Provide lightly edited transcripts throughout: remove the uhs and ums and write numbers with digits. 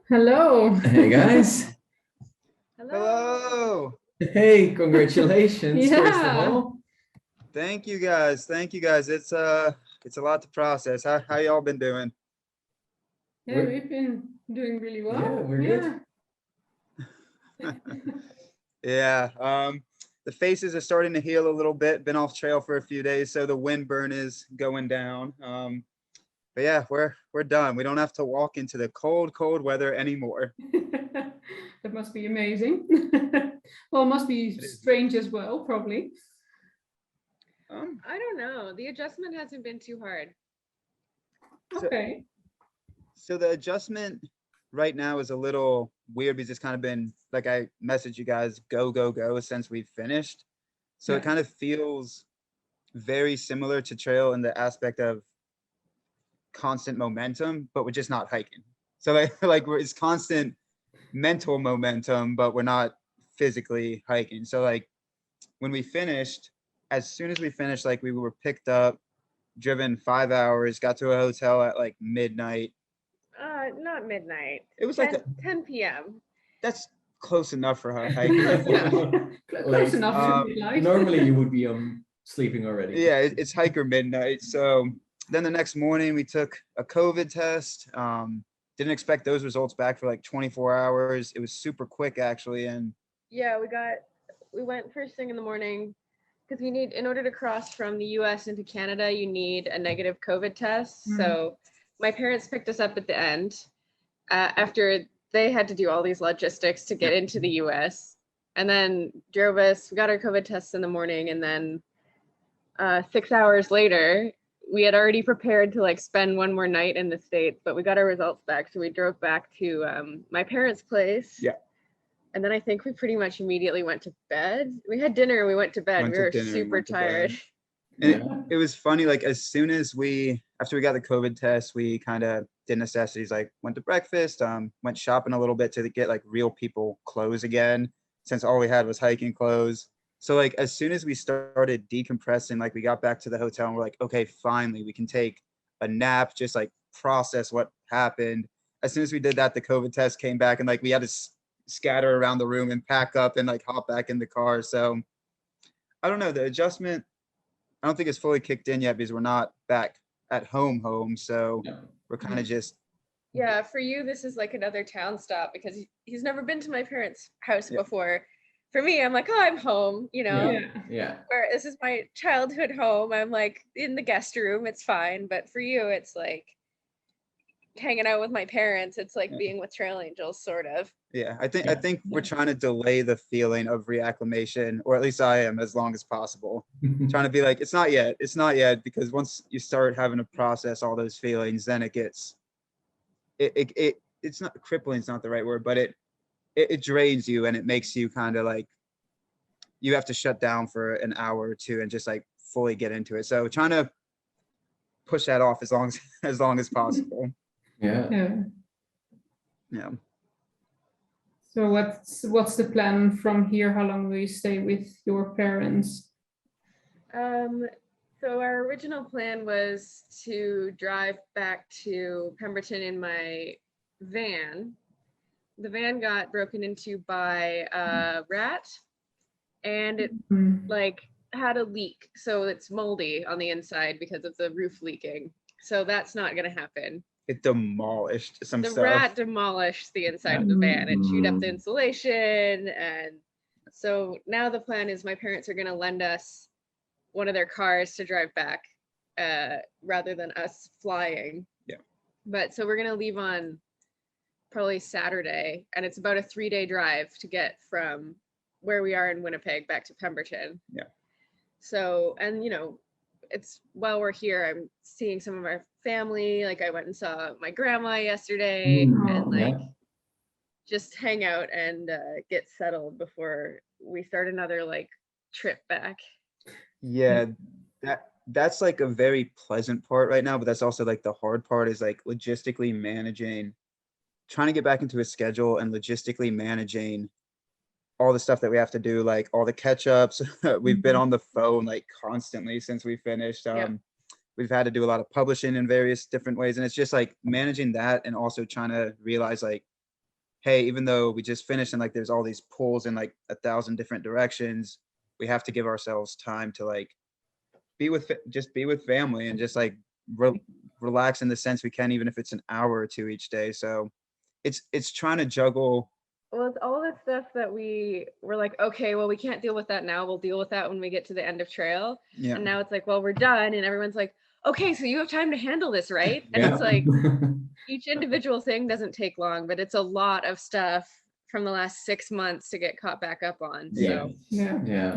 Hello. Hey guys. Hello. Hey, congratulations first of Yeah. all. Thank you guys. Thank you guys. It's a lot to process. How y'all been doing? Yeah, We're we've been doing really yeah, well. we're Yeah. good. Yeah. The faces are starting to heal a little bit. Been off trail for a few days, so the wind burn is going down. But yeah, we're done. We don't have to walk into the cold weather anymore. That must be amazing. Well, it must be It is. strange as well, probably. I don't know. The adjustment hasn't been too hard. So, Okay. so the adjustment right now is a little weird because it's kind of been like I messaged you guys go since we've finished. So Yeah. it kind of feels very similar to trail in the aspect of constant momentum, but we're just not hiking. So it's constant mental momentum, but we're not physically hiking. So like when we finished, as soon as we finished, like we were picked up, driven 5 hours, got to a hotel at like midnight. Not midnight. It was like 10 p.m. that's close enough for a hiker, I Close enough. think. Close Late. enough to Um, be light. Normally you would be sleeping already. Yeah, it's hiker midnight. So then the next morning we took a COVID test. Didn't expect those results back for like 24 hours. It was super quick actually, and Yeah, we went first thing in the morning because we need, in order to cross from the US into Canada, you need a negative COVID test. Mm. So my parents picked us up at the end after they had to do all these logistics to get into the US, and then drove us. We got our COVID tests in the morning, and then 6 hours later, we had already prepared to like spend one more night in the States, but we got our results back. So we drove back to my parents' place. Yeah. And then I think we pretty much immediately went to bed. We had dinner and we went to bed. Went We to were dinner and super went to bed. tired. And Yeah. it was funny, like as soon as after we got the COVID test, we kind of did necessities, like went to breakfast, went shopping a little bit to get like real people clothes again, since all we had was hiking clothes. So like as soon as we started decompressing, like we got back to the hotel and we're like, okay, finally we can take a nap, just like process what happened. As soon as we did that, the COVID test came back and like we had to scatter around the room and pack up and like hop back in the car. So I don't know, the adjustment, I don't think it's fully kicked in yet because we're not back at home. So Yeah. we're kind of just Yeah, for you, this is like another town stop because he's never been to my parents' house Yeah. before. For me, I'm like, oh, I'm home, you know. Yeah. Yeah. Where this is my childhood home. I'm like in the guest room, it's fine. But for you, it's like hanging out with my parents. It's like Yeah. being with Trail Angels, sort of. yeah. I Yeah. think we're trying to delay the feeling of reacclimation, or at least I am, as long as possible. Trying to be like, it's not yet, because once you start having to process all those feelings, then it gets it's not crippling, it's not the right word, but it drains you and it makes you kind of like you have to shut down for an hour or two and just like fully get into it. So trying to push that off as long as long as possible. Yeah. Yeah. Yeah. So what's the plan from here? How long will you stay with your parents? So our original plan was to drive back to Pemberton in my van. The van got broken into by a rat, and it Mm. like had a leak, so it's moldy on the inside because of the roof leaking. So that's not gonna happen. It demolished some The stuff. rat demolished the inside of the van and chewed up the insulation, and so now the plan is my parents are gonna lend us one of their cars to drive back rather than us flying. Yeah. But so we're gonna leave on probably Saturday, and it's about a 3-day drive to get from where we are in Winnipeg back to Pemberton. Yeah. So, and you know, it's while we're here, I'm seeing some of our family. Like I went and saw my grandma yesterday, and like Yeah. just hang out and get settled before we start another like trip back. Yeah, that's like a very pleasant part right now, but that's also like the hard part is like logistically managing, trying to get back into a schedule and logistically managing all the stuff that we have to do, like all the catch ups. We've been on the phone like constantly since we finished. Yeah. We've had to do a lot of publishing in various different ways, and it's just like managing that and also trying to realize like hey, even though we just finished and like there's all these pulls in like 1,000 different directions, we have to give ourselves time to like be with family and just like relax in the sense we can, even if it's an hour or two each day. So it's trying to juggle. Well, it's all the stuff that we were like, okay, well, we can't deal with that now. We'll deal with that when we get to the end of trail. Yeah. And now it's like, well, we're done. And everyone's like, okay, so you have time to handle this, right? And Yeah. it's like each individual thing doesn't take long, but it's a lot of stuff from the last 6 months to get caught back up on. Yeah. So Yeah. Yeah.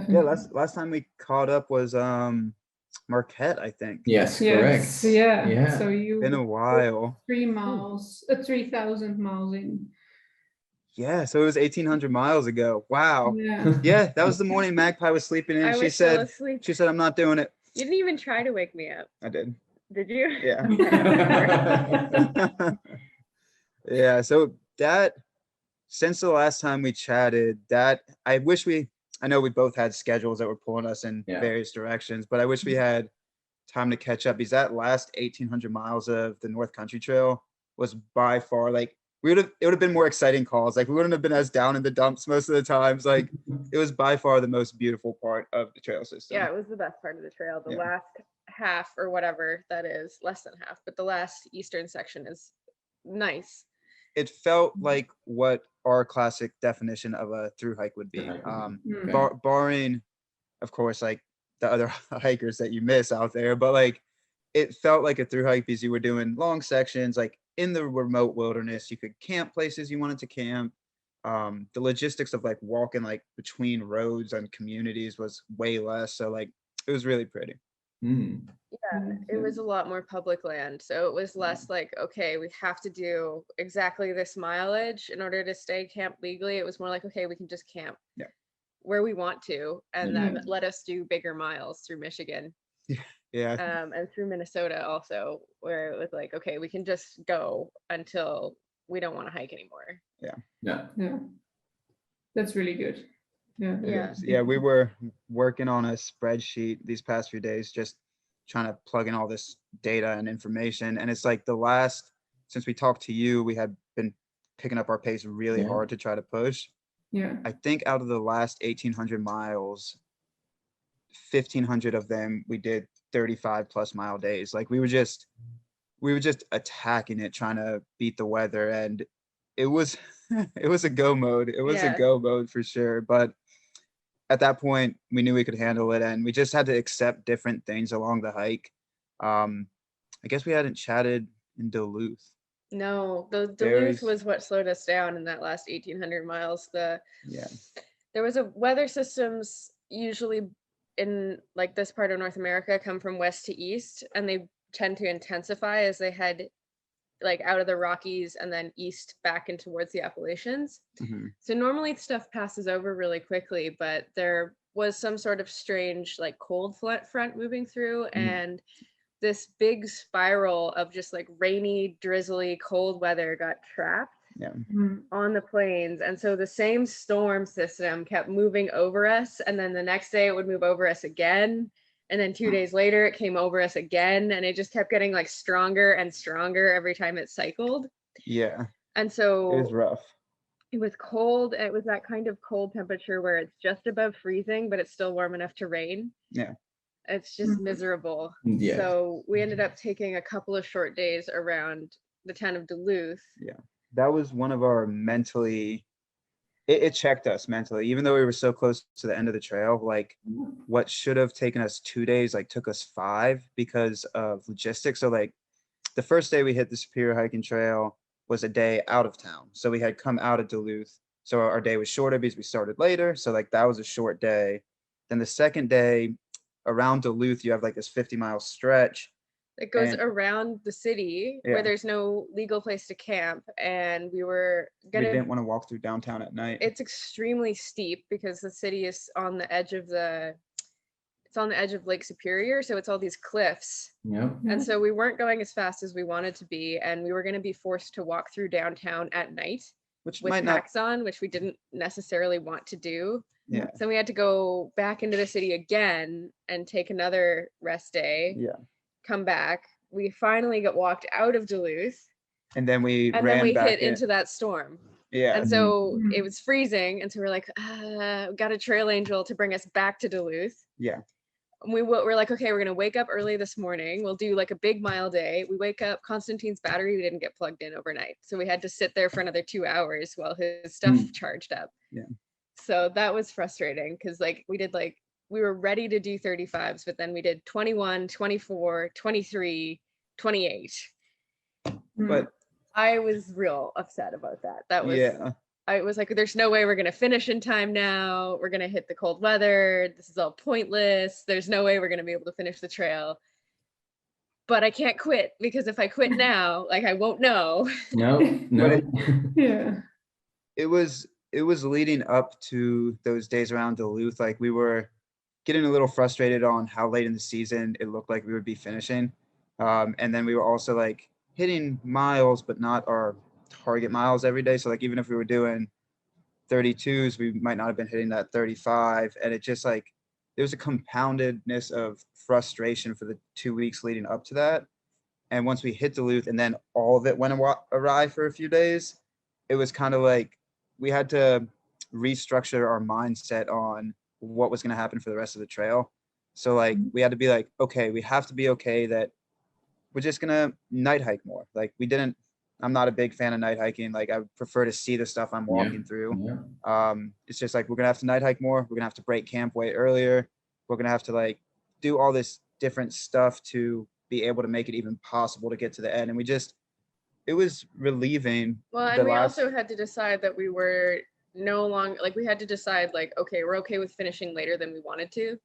Yeah, last time we caught up was Marquette, I think. Yes, Yes, correct. yeah. Yeah. So you Been a while. 3,000 miles in. Yeah, so it was 1,800 miles ago. Wow. Yeah. Yeah, that was the morning Magpie was sleeping in. I She was still said, asleep. I'm not doing it. You didn't even try to wake me up, I did. did you? Yeah. Yeah, so that since the last time we chatted, that I know we both had schedules that were pulling us in Yeah. various directions, but I wish we had time to catch up, because that last 1,800 miles of the North Country Trail was by far like it would have been more exciting calls. Like we wouldn't have been as down in the dumps most of the times. Like it was by far the most beautiful part of the trail system. Yeah, it was the best part of the trail. The Yeah. last half or whatever that is, less than half, but the last eastern section is nice. It felt like what our classic definition of a through hike would be. Mm. Barring, of course, like the other hikers that you miss out there, but like it felt like a through hike because you were doing long sections, like in the remote wilderness. You could camp places you wanted to camp. The logistics of like walking like between roads and communities was way less. So like it was really pretty. Mm. Yeah, it was a lot more public land. So it was less like, okay, we have to do exactly this mileage in order to stay camped legally. It was more like, okay, we can just camp where we want to, and then let us do bigger miles through Michigan. Yeah. And through Minnesota also, where it was like, okay, we can just go until we don't want to hike anymore. Yeah. That's really good. Yeah, we were working on a spreadsheet these past few days, just trying to plug in all this data and information. And it's like since we talked to you, we had been picking up our pace really hard to try to push. Yeah. I think out of the last 1,800 miles, 1,500 of them we did 35 plus mile days. Like we were just attacking it, trying to beat the weather, and it was it was a go mode. It was a go mode for sure. But at that point, we knew we could handle it, and we just had to accept different things along the hike. I guess we hadn't chatted in Duluth. No, the Duluth was what slowed us down in that last 1,800 miles. There was a weather systems usually in like this part of North America come from west to east, and they tend to intensify as they head like out of the Rockies and then east back and towards the Appalachians. Mm-hmm. So normally stuff passes over really quickly, but there was some sort of strange like cold front moving through, and this big spiral of just like rainy, drizzly, cold weather got trapped on the plains. And so the same storm system kept moving over us, and then the next day it would move over us again. And then 2 days later, it came over us again, and it just kept getting like stronger and stronger every time it cycled. Yeah. And so it was rough. It was cold. It was that kind of cold temperature where it's just above freezing, but it's still warm enough to rain. Yeah. It's just miserable. Yeah. So we ended up taking a couple of short days around the town of Duluth. Yeah. That was one of our it checked us mentally, even though we were so close to the end of the trail. Like what should have taken us 2 days, like took us 5 because of logistics. So like the first day we hit the Superior Hiking Trail was a day out of town. So we had come out of Duluth. So our day was shorter because we started later. So like that was a short day. Then the second day around Duluth, you have like this 50-mile stretch. It goes around the city where there's no legal place to camp, and we didn't want to walk through downtown at night. It's extremely steep because the city is on the edge of Lake Superior, so it's all these cliffs. Yeah. And so we weren't going as fast as we wanted to be, and we were going to be forced to walk through downtown at night with packs on, which we didn't necessarily want to do. Yeah. So we had to go back into the city again and take another rest day. Yeah. Come back. We finally got walked out of Duluth, And then we And ran then we back hit in. into that storm. Yeah. And so Mhm. it was freezing. And so we're like, we got a trail angel to bring us back to Duluth. Yeah. And we're like, okay, we're gonna wake up early this morning. We'll do like a big mile day. We wake up, Constantine's battery didn't get plugged in overnight. So we had to sit there for another 2 hours while his stuff charged up. Yeah. So that was frustrating because like we were ready to do 35s, but then we did 21, 24, 23, 28. But I was real upset about that. That was, yeah. I was like, there's no way we're gonna finish in time now. We're gonna hit the cold weather. This is all pointless. There's no way we're gonna be able to finish the trail. But I can't quit because if I quit now, like I won't know. No, But no. Yeah. it was leading up to those days around Duluth. Like we were getting a little frustrated on how late in the season it looked like we would be finishing. And then we were also like hitting miles, but not our target miles every day. So like even if we were doing 32s, we might not have been hitting that 35. And it just like there was a compoundedness of frustration for the 2 weeks leading up to that. And once we hit Duluth and then all of it went awry for a few days, it was kind of like we had to restructure our mindset on what was going to happen for the rest of the trail. So like we had to be like, okay, we have to be okay that we're just going to night hike more. Like I'm not a big fan of night hiking. Like I would prefer to see the stuff I'm walking through. Yeah. It's just like, we're going to have to night hike more. We're going to have to break camp way earlier. We're going to have to like do all this different stuff to be able to make it even possible to get to the end. And it was relieving. Well, and we also had to decide that we were no longer like we had to decide like, okay, we're okay with finishing later than we wanted to.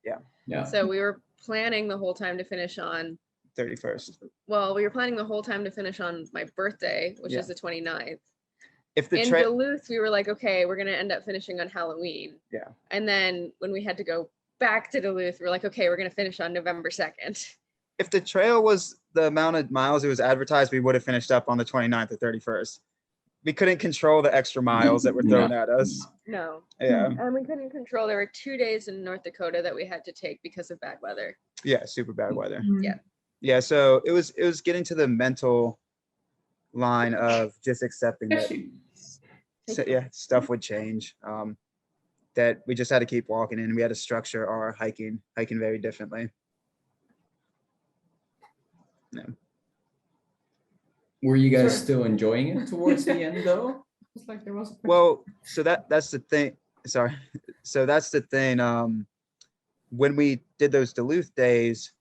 Yeah. So we were planning the whole time to finish on 31st. Well, we were planning the whole time to finish on my birthday, which Yeah. is the 29th. If the In trail, Duluth, we were like, okay, we're gonna end up finishing on Halloween. Yeah. And then when we had to go back to Duluth, we're like, okay, we're gonna finish on November 2nd. if the trail was the amount of miles it was advertised, we would have finished up on the 29th or 31st. We couldn't control the extra miles that were thrown at us. No. Yeah. And we couldn't control. There were 2 days in North Dakota that we had to take because of bad weather. Yeah. Super bad weather. Yeah. Yeah. So it was getting to the mental line of just accepting that, stuff would change. That we just had to keep walking in. We had to structure our hiking very differently. Yeah. Were you guys Sure. still enjoying it towards the end though? It's like there was a Well, so that's the thing. Sorry. So that's the thing. When we did those Duluth days,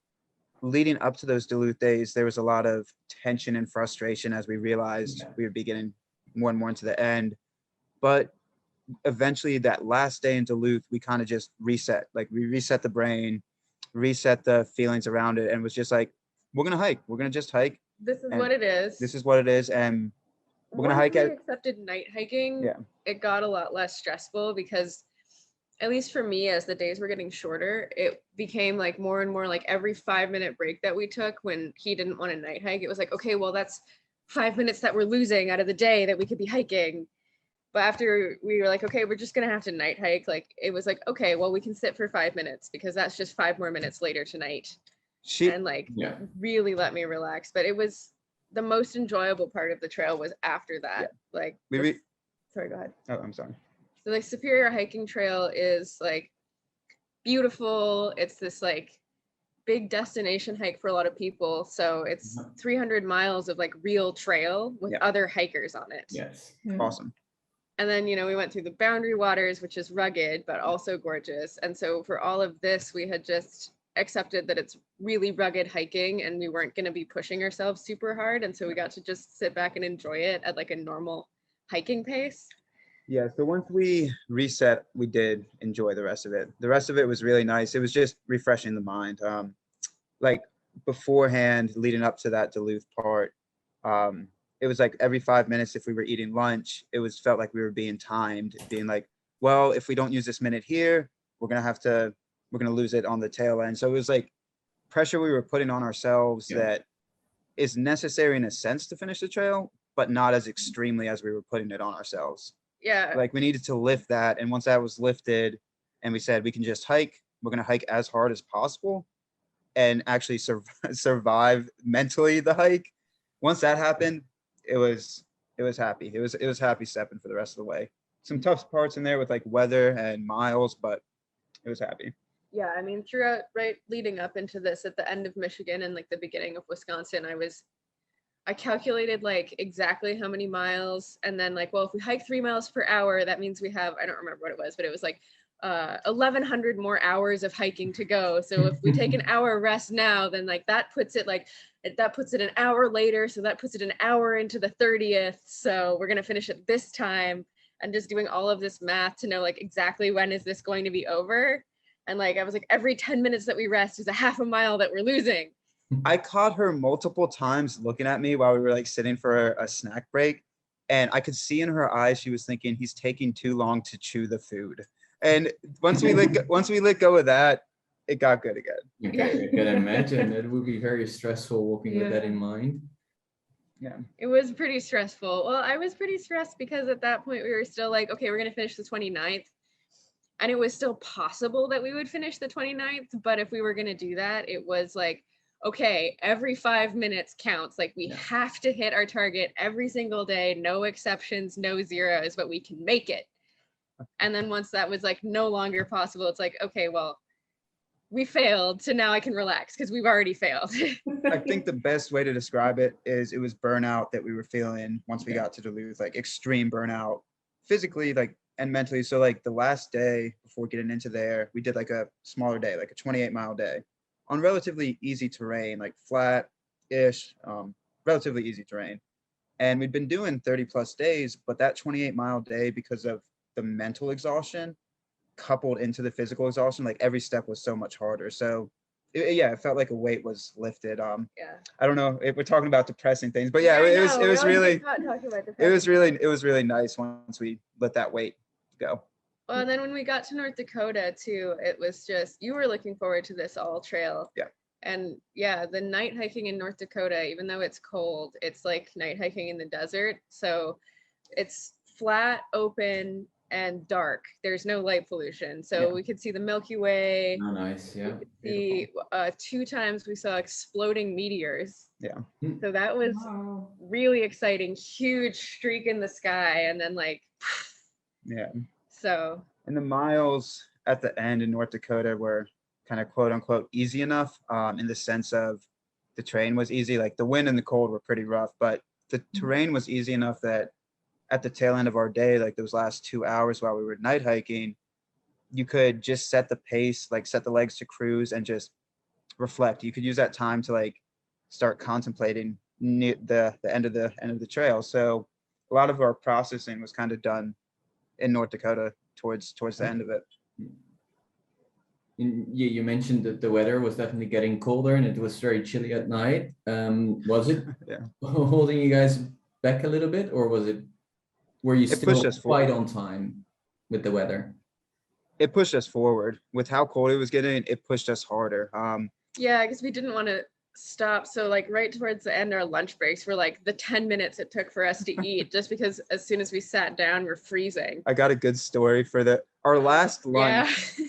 leading up to those Duluth days, there was a lot of tension and frustration as we realized we would be getting more and more into the end. But eventually that last day in Duluth, we kind of just reset. Like we reset the brain, reset the feelings around it, and was just like, we're gonna hike. We're gonna just hike. This is And what it is. This is what it is. And we're gonna Once hike we accepted night hiking, Yeah. it got a lot less stressful because at least for me, as the days were getting shorter, it became like more and more like every 5-minute break that we took when he didn't want to night hike, it was like, okay, well, that's 5 minutes that we're losing out of the day that we could be hiking. But after we were like, okay, we're just gonna have to night hike, like it was like, okay, well, we can sit for 5 minutes because that's just 5 more minutes later tonight. And like Yeah. really let me relax. But it was the most enjoyable part of the trail was after that. Like sorry, go ahead. Oh, I'm sorry. So like Superior Hiking Trail is like beautiful. It's this like big destination hike for a lot of people. So it's 300 miles of like real trail with other hikers on it. Yes. Awesome. And then, we went through the Boundary Waters, which is rugged, but also gorgeous. And so for all of this, we had just accepted that it's really rugged hiking and we weren't going to be pushing ourselves super hard. And so we got to just sit back and enjoy it at like a normal hiking pace. Yeah, so once we reset, we did enjoy the rest of it. The rest of it was really nice. It was just refreshing the mind. Like beforehand, leading up to that Duluth part, it was like every 5 minutes, if we were eating lunch, felt like we were being timed, being like, well, if we don't use this minute here, we're gonna lose it on the tail end. So it was like pressure we were putting on ourselves that is necessary in a sense to finish the trail, but not as extremely as we were putting it on ourselves. Yeah. Like we needed to lift that. And once that was lifted and we said, we can just hike, we're going to hike as hard as possible and actually survive mentally the hike. Once that happened, it was happy. It was happy stepping for the rest of the way. Some tough parts in there with like weather and miles, but it was happy. Yeah, I mean, throughout, right, leading up into this, at the end of Michigan and like the beginning of Wisconsin, I calculated like exactly how many miles, and then like, well, if we hike 3 miles per hour, that means we have, I don't remember what it was, but it was like 1,100 more hours of hiking to go. So if we take an hour rest now, then like that puts it an hour later. So that puts it an hour into the 30th. So we're gonna finish at this time, and just doing all of this math to know like exactly when is this going to be over. And like, I was like, every 10 minutes that we rest is a half a mile that we're losing. I caught her multiple times looking at me while we were like sitting for a snack break, and I could see in her eyes she was thinking he's taking too long to chew the food. And once we let go of that, it got good again. Okay, I can imagine it would be very stressful walking with that in mind. Yeah. It was pretty stressful. Well, I was pretty stressed because at that point we were still like, okay, we're gonna finish the 29th. And it was still possible that we would finish the 29th, but if we were gonna do that, it was like, okay, every 5 minutes counts. Like we have to hit our target every single day, no exceptions, no zeros, but we can make it. And then once that was like no longer possible, it's like, okay, well, we failed, so now I can relax because we've already failed. I think the best way to describe it is it was burnout that we were feeling once we got to Duluth, like extreme burnout, physically, like, and mentally. So like the last day before getting into there, we did like a smaller day, like a 28-mile day on relatively easy terrain, like flat-ish, relatively easy terrain. And we'd been doing 30+ days, but that 28-mile day, because of the mental exhaustion coupled into the physical exhaustion, like every step was so much harder. So it felt like a weight was lifted. Yeah. I don't know if we're talking about depressing things, but yeah, I it know, was we're always really talking about it was depression. really nice once we let that weight go. Well, and then when we got to North Dakota too, it was just, you were looking forward to this all trail. Yeah. And yeah, the night hiking in North Dakota, even though it's cold, it's like night hiking in the desert. So it's flat, open, and dark. There's no light pollution. So we could see the Milky Way. Oh, nice. Yeah. The 2 times we saw exploding meteors. Yeah. So that was Wow. really exciting. Huge streak in the sky, and then like, Yeah. so. And the miles at the end in North Dakota were kind of quote unquote easy enough, in the sense of the terrain was easy. Like the wind and the cold were pretty rough, but the terrain was easy enough that at the tail end of our day, like those last 2 hours while we were night hiking, you could just set the pace, like set the legs to cruise and just reflect. You could use that time to like start contemplating the end of the trail. So a lot of our processing was kind of done in North Dakota towards the end of it. You mentioned that the weather was definitely getting colder and it was very chilly at night. Was it holding you guys back a little bit, or were you still quite on time with the weather? It pushed us forward. With how cold it was getting, it pushed us harder. Yeah, because we didn't want to stop. So like right towards the end, our lunch breaks were like the 10 minutes it took for us to eat, just because as soon as we sat down, we're freezing. I got a good story for our last lunch. Yeah.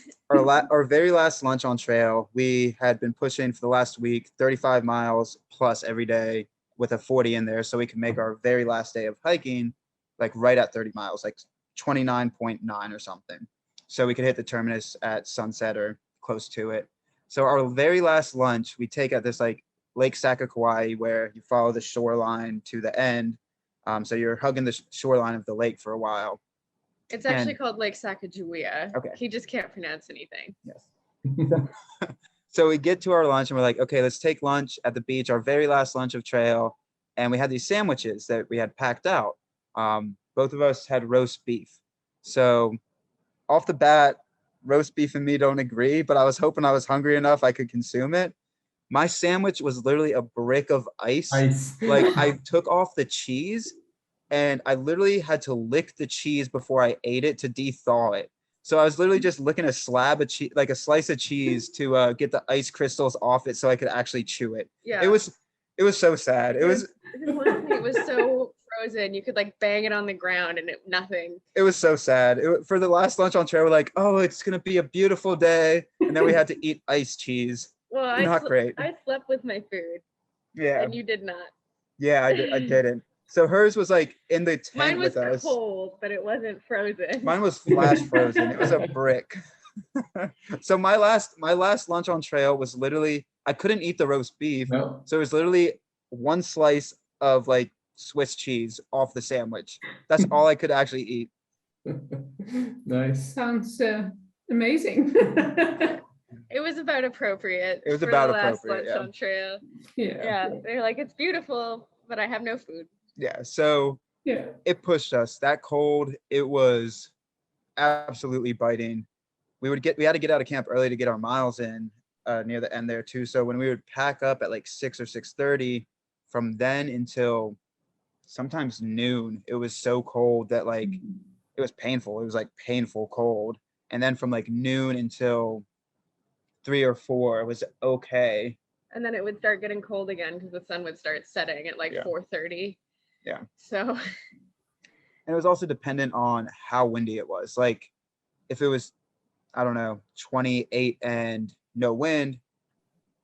Our very last lunch on trail, we had been pushing for the last week, 35 miles plus every day with a 40 in there. So we could make our very last day of hiking, like right at 30 miles, like 29.9 or something. So we could hit the terminus at sunset or close to it. So our very last lunch, we take at this like Lake Sakakawai, where you follow the shoreline to the end. So you're hugging the shoreline of the lake for a while. It's actually called Lake Sacagawea. Okay. He just can't pronounce anything. Yes. So we get to our lunch and we're like, okay, let's take lunch at the beach, our very last lunch of trail. And we had these sandwiches that we had packed out. Both of us had roast beef. So off the bat, roast beef and me don't agree, but I was hoping I was hungry enough I could consume it. My sandwich was literally a brick of ice. Like I took off the cheese and I literally had to lick the cheese before I ate it to de-thaw it. So I was literally just licking a slab of cheese, like a slice of cheese, to get the ice crystals off it so I could actually chew it. Yeah. It was so sad. It was so frozen. You could like bang it on the ground and nothing. It was so sad. For the last lunch on trail, we're like, oh, it's gonna be a beautiful day, and then we had to eat ice cheese. Well, Not great. I slept with my food. Yeah. And you did not. Yeah, I didn't. So hers was like in the tent Mine was with us. cold, but it wasn't frozen. Mine was flash frozen. It was a brick. So my last lunch on trail was literally, I couldn't eat the roast beef. No. So it was literally one slice of like Swiss cheese off the sandwich. That's all I could actually eat. Nice. Sounds amazing. It was about appropriate. It was for about the last appropriate, lunch yeah. on trail. Yeah. Yeah, they're like, it's beautiful, but I have no food. Yeah. So Yeah. it pushed us that cold. It was absolutely biting. We had to get out of camp early to get our miles in near the end there too. So when we would pack up at like 6 or 6:30, from then until sometimes noon, it was so cold that like it was painful. It was like painful cold. And then from like noon until 3 or 4, it was okay. And then it would start getting cold again because the sun would start setting at like 4:30. Yeah. So. And it was also dependent on how windy it was. Like if it was, I don't know, 28 and no wind,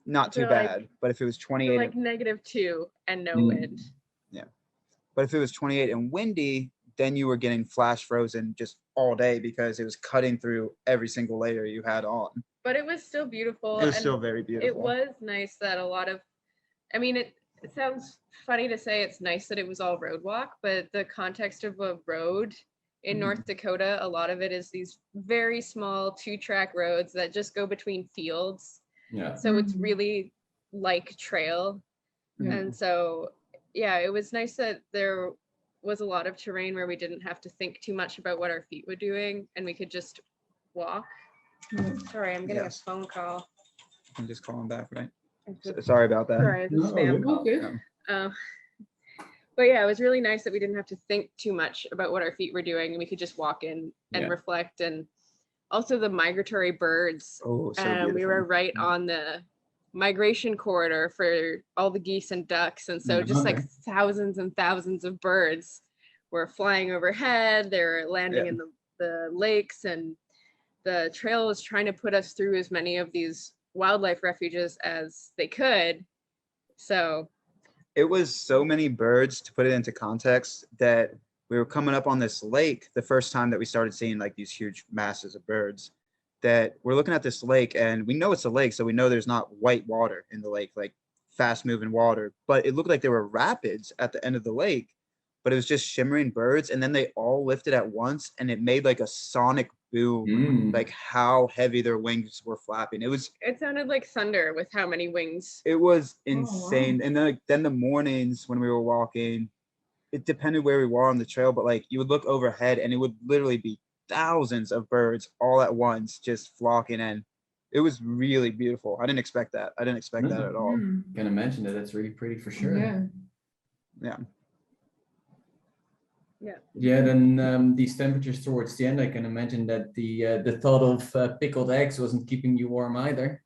not too bad. But if it was 28, like -2 and no wind. Yeah. But if it was 28 and windy, then you were getting flash frozen just all day because it was cutting through every single layer you had on. But it was still beautiful. It was and still very beautiful. It was nice that a lot of, I mean, it sounds funny to say it's nice that it was all road walk, but the context of a road in North Dakota, a lot of it is these very small 2-track roads that just go between fields. Yeah. So it's really like trail. Yeah. And so, yeah, it was nice that there was a lot of terrain where we didn't have to think too much about what our feet were doing and we could just walk. Sorry, I'm getting a phone call. I'm just calling back, right? Sorry about that. Sorry, it's a No, spam you're call. Okay. But yeah, it was really nice that we didn't have to think too much about what our feet were doing and we could just walk in and reflect. And also the migratory birds. Oh, so We beautiful. were right on the migration corridor for all the geese and ducks. And so just like thousands and thousands of birds were flying overhead. They were landing in the lakes, and the trail was trying to put us through as many of these wildlife refuges as they could. So it was so many birds, to put it into context, that we were coming up on this lake the first time that we started seeing like these huge masses of birds, that we're looking at this lake and we know it's a lake. So we know there's not white water in the lake, like fast moving water, but it looked like there were rapids at the end of the lake, but it was just shimmering birds. And then they all lifted at once and it made like a sonic boom, like how heavy their wings were flapping. it sounded like thunder with how many wings. It was insane. wow. And then the mornings when we were walking, it depended where we were on the trail, but like you would look overhead and it would literally be thousands of birds all at once just flocking in. It was really beautiful. I didn't expect that. I didn't expect that at all. Can imagine that. That's really pretty for sure. Yeah. Yeah, then these temperatures towards the end, I can imagine that the thought of pickled eggs wasn't keeping you warm either.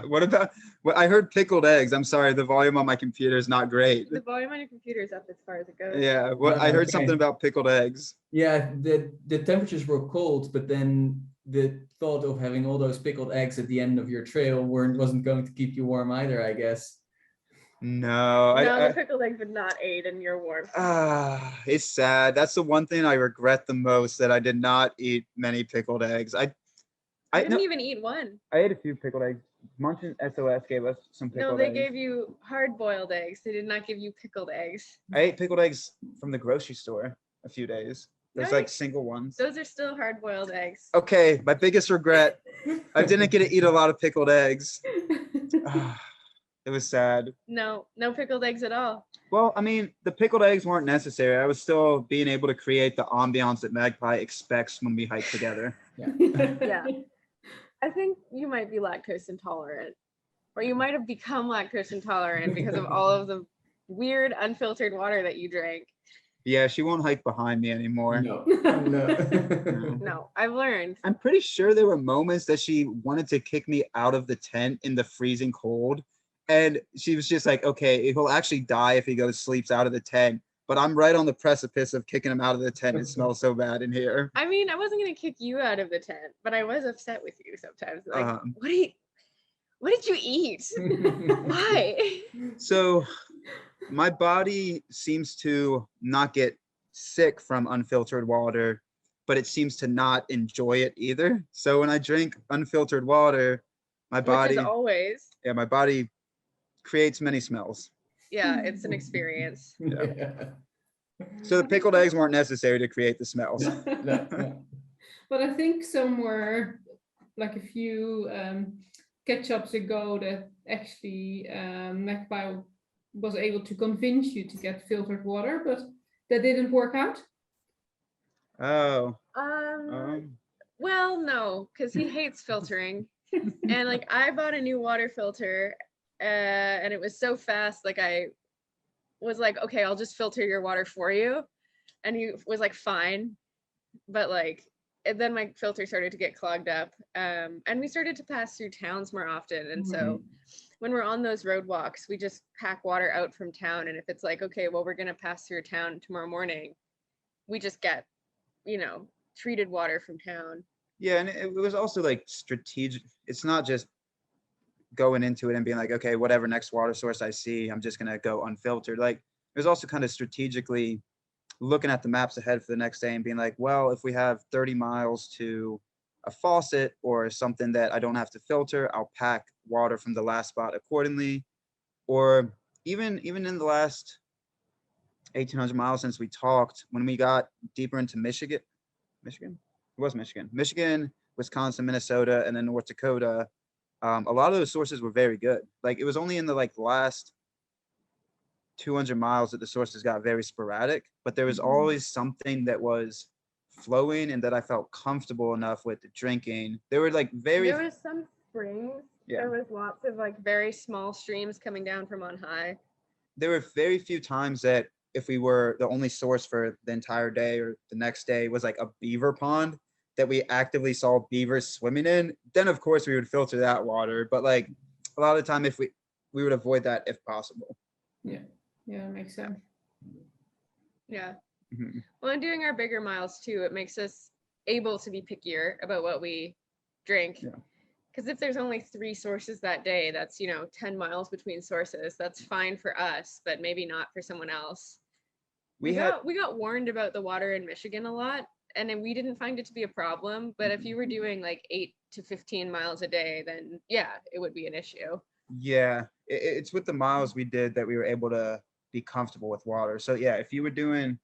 What about, well, I heard pickled eggs. I'm sorry, the volume on my computer is not great. The volume on your computer is up as far as it goes. Yeah, well, I heard something about pickled eggs. Yeah, the temperatures were cold, but then the thought of having all those pickled eggs at the end of your trail wasn't going to keep you warm either, I guess. No, the pickled eggs would not aid in your warmth. It's sad. That's the one thing I regret the most, that I did not eat many pickled eggs. I didn't even eat one. I ate a few pickled eggs. Munch and SOS gave us some pickled eggs. No, they gave you hard-boiled eggs. They did not give you pickled eggs. I ate pickled eggs from the grocery store a few days. There's like single ones. Those are still hard-boiled eggs. Okay, my biggest regret, I didn't get to eat a lot of pickled eggs. It was sad. No pickled eggs at all. Well, I mean, the pickled eggs weren't necessary. I was still being able to create the ambiance that Magpie expects when we hike together. Yeah. I think you might be lactose intolerant, or you might have become lactose intolerant because of all of the weird unfiltered water that you drank. Yeah, she won't hike behind me anymore. No. No, I've learned. I'm pretty sure there were moments that she wanted to kick me out of the tent in the freezing cold. And she was just like, okay, he'll actually die if he sleeps out of the tent. But I'm right on the precipice of kicking him out of the tent. It smells so bad in here. I mean, I wasn't gonna kick you out of the tent, but I was upset with you sometimes. Like, what did you eat? Why? So my body seems to not get sick from unfiltered water, but it seems to not enjoy it either. So when I drink unfiltered water, my body, Which is always. yeah, my body creates many smells. Yeah, it's an experience. Yeah. So the pickled eggs weren't necessary to create the smells. But I think somewhere like a few catch-ups ago that actually Magpie was able to convince you to get filtered water, but that didn't work out. Oh. Well, no, because he hates filtering. And like I bought a new water filter and it was so fast, like I was like, okay, I'll just filter your water for you. And he was like, fine. But like, and then my filter started to get clogged up. And we started to pass through towns more often. And so when we're on those road walks, we just pack water out from town. And if it's like, okay, well, we're going to pass through a town tomorrow morning, we just get, you know, treated water from town. Yeah, and it was also like strategic. It's not just going into it and being like, okay, whatever next water source I see, I'm just gonna go unfiltered. Like it was also kind of strategically looking at the maps ahead for the next day and being like, well, if we have 30 miles to a faucet or something that I don't have to filter, I'll pack water from the last spot accordingly. Or even in the last 1,800 miles since we talked, when we got deeper into Michigan, Wisconsin, Minnesota, and then North Dakota, a lot of those sources were very good. Like it was only in the like last 200 miles that the sources got very sporadic, but there was always something that was flowing and that I felt comfortable enough with drinking. There were like there was some springs. Yeah. There was lots of like very small streams coming down from on high. There were very few times that if we were the only source for the entire day or the next day was like a beaver pond that we actively saw beavers swimming in, then of course we would filter that water. But like a lot of the time, if we would avoid that if possible. Yeah, that makes sense. Yeah. Well, in doing our bigger miles too, it makes us able to be pickier about what we drink. Yeah. Because if there's only 3 sources that day, that's, 10 miles between sources. That's fine for us, but maybe not for someone else. We got warned about the water in Michigan a lot, and then we didn't find it to be a problem. But if you were doing like 8 to 15 miles a day, then yeah, it would be an issue. Yeah, it's with the miles we did that we were able to be comfortable with water. So yeah, if you were doing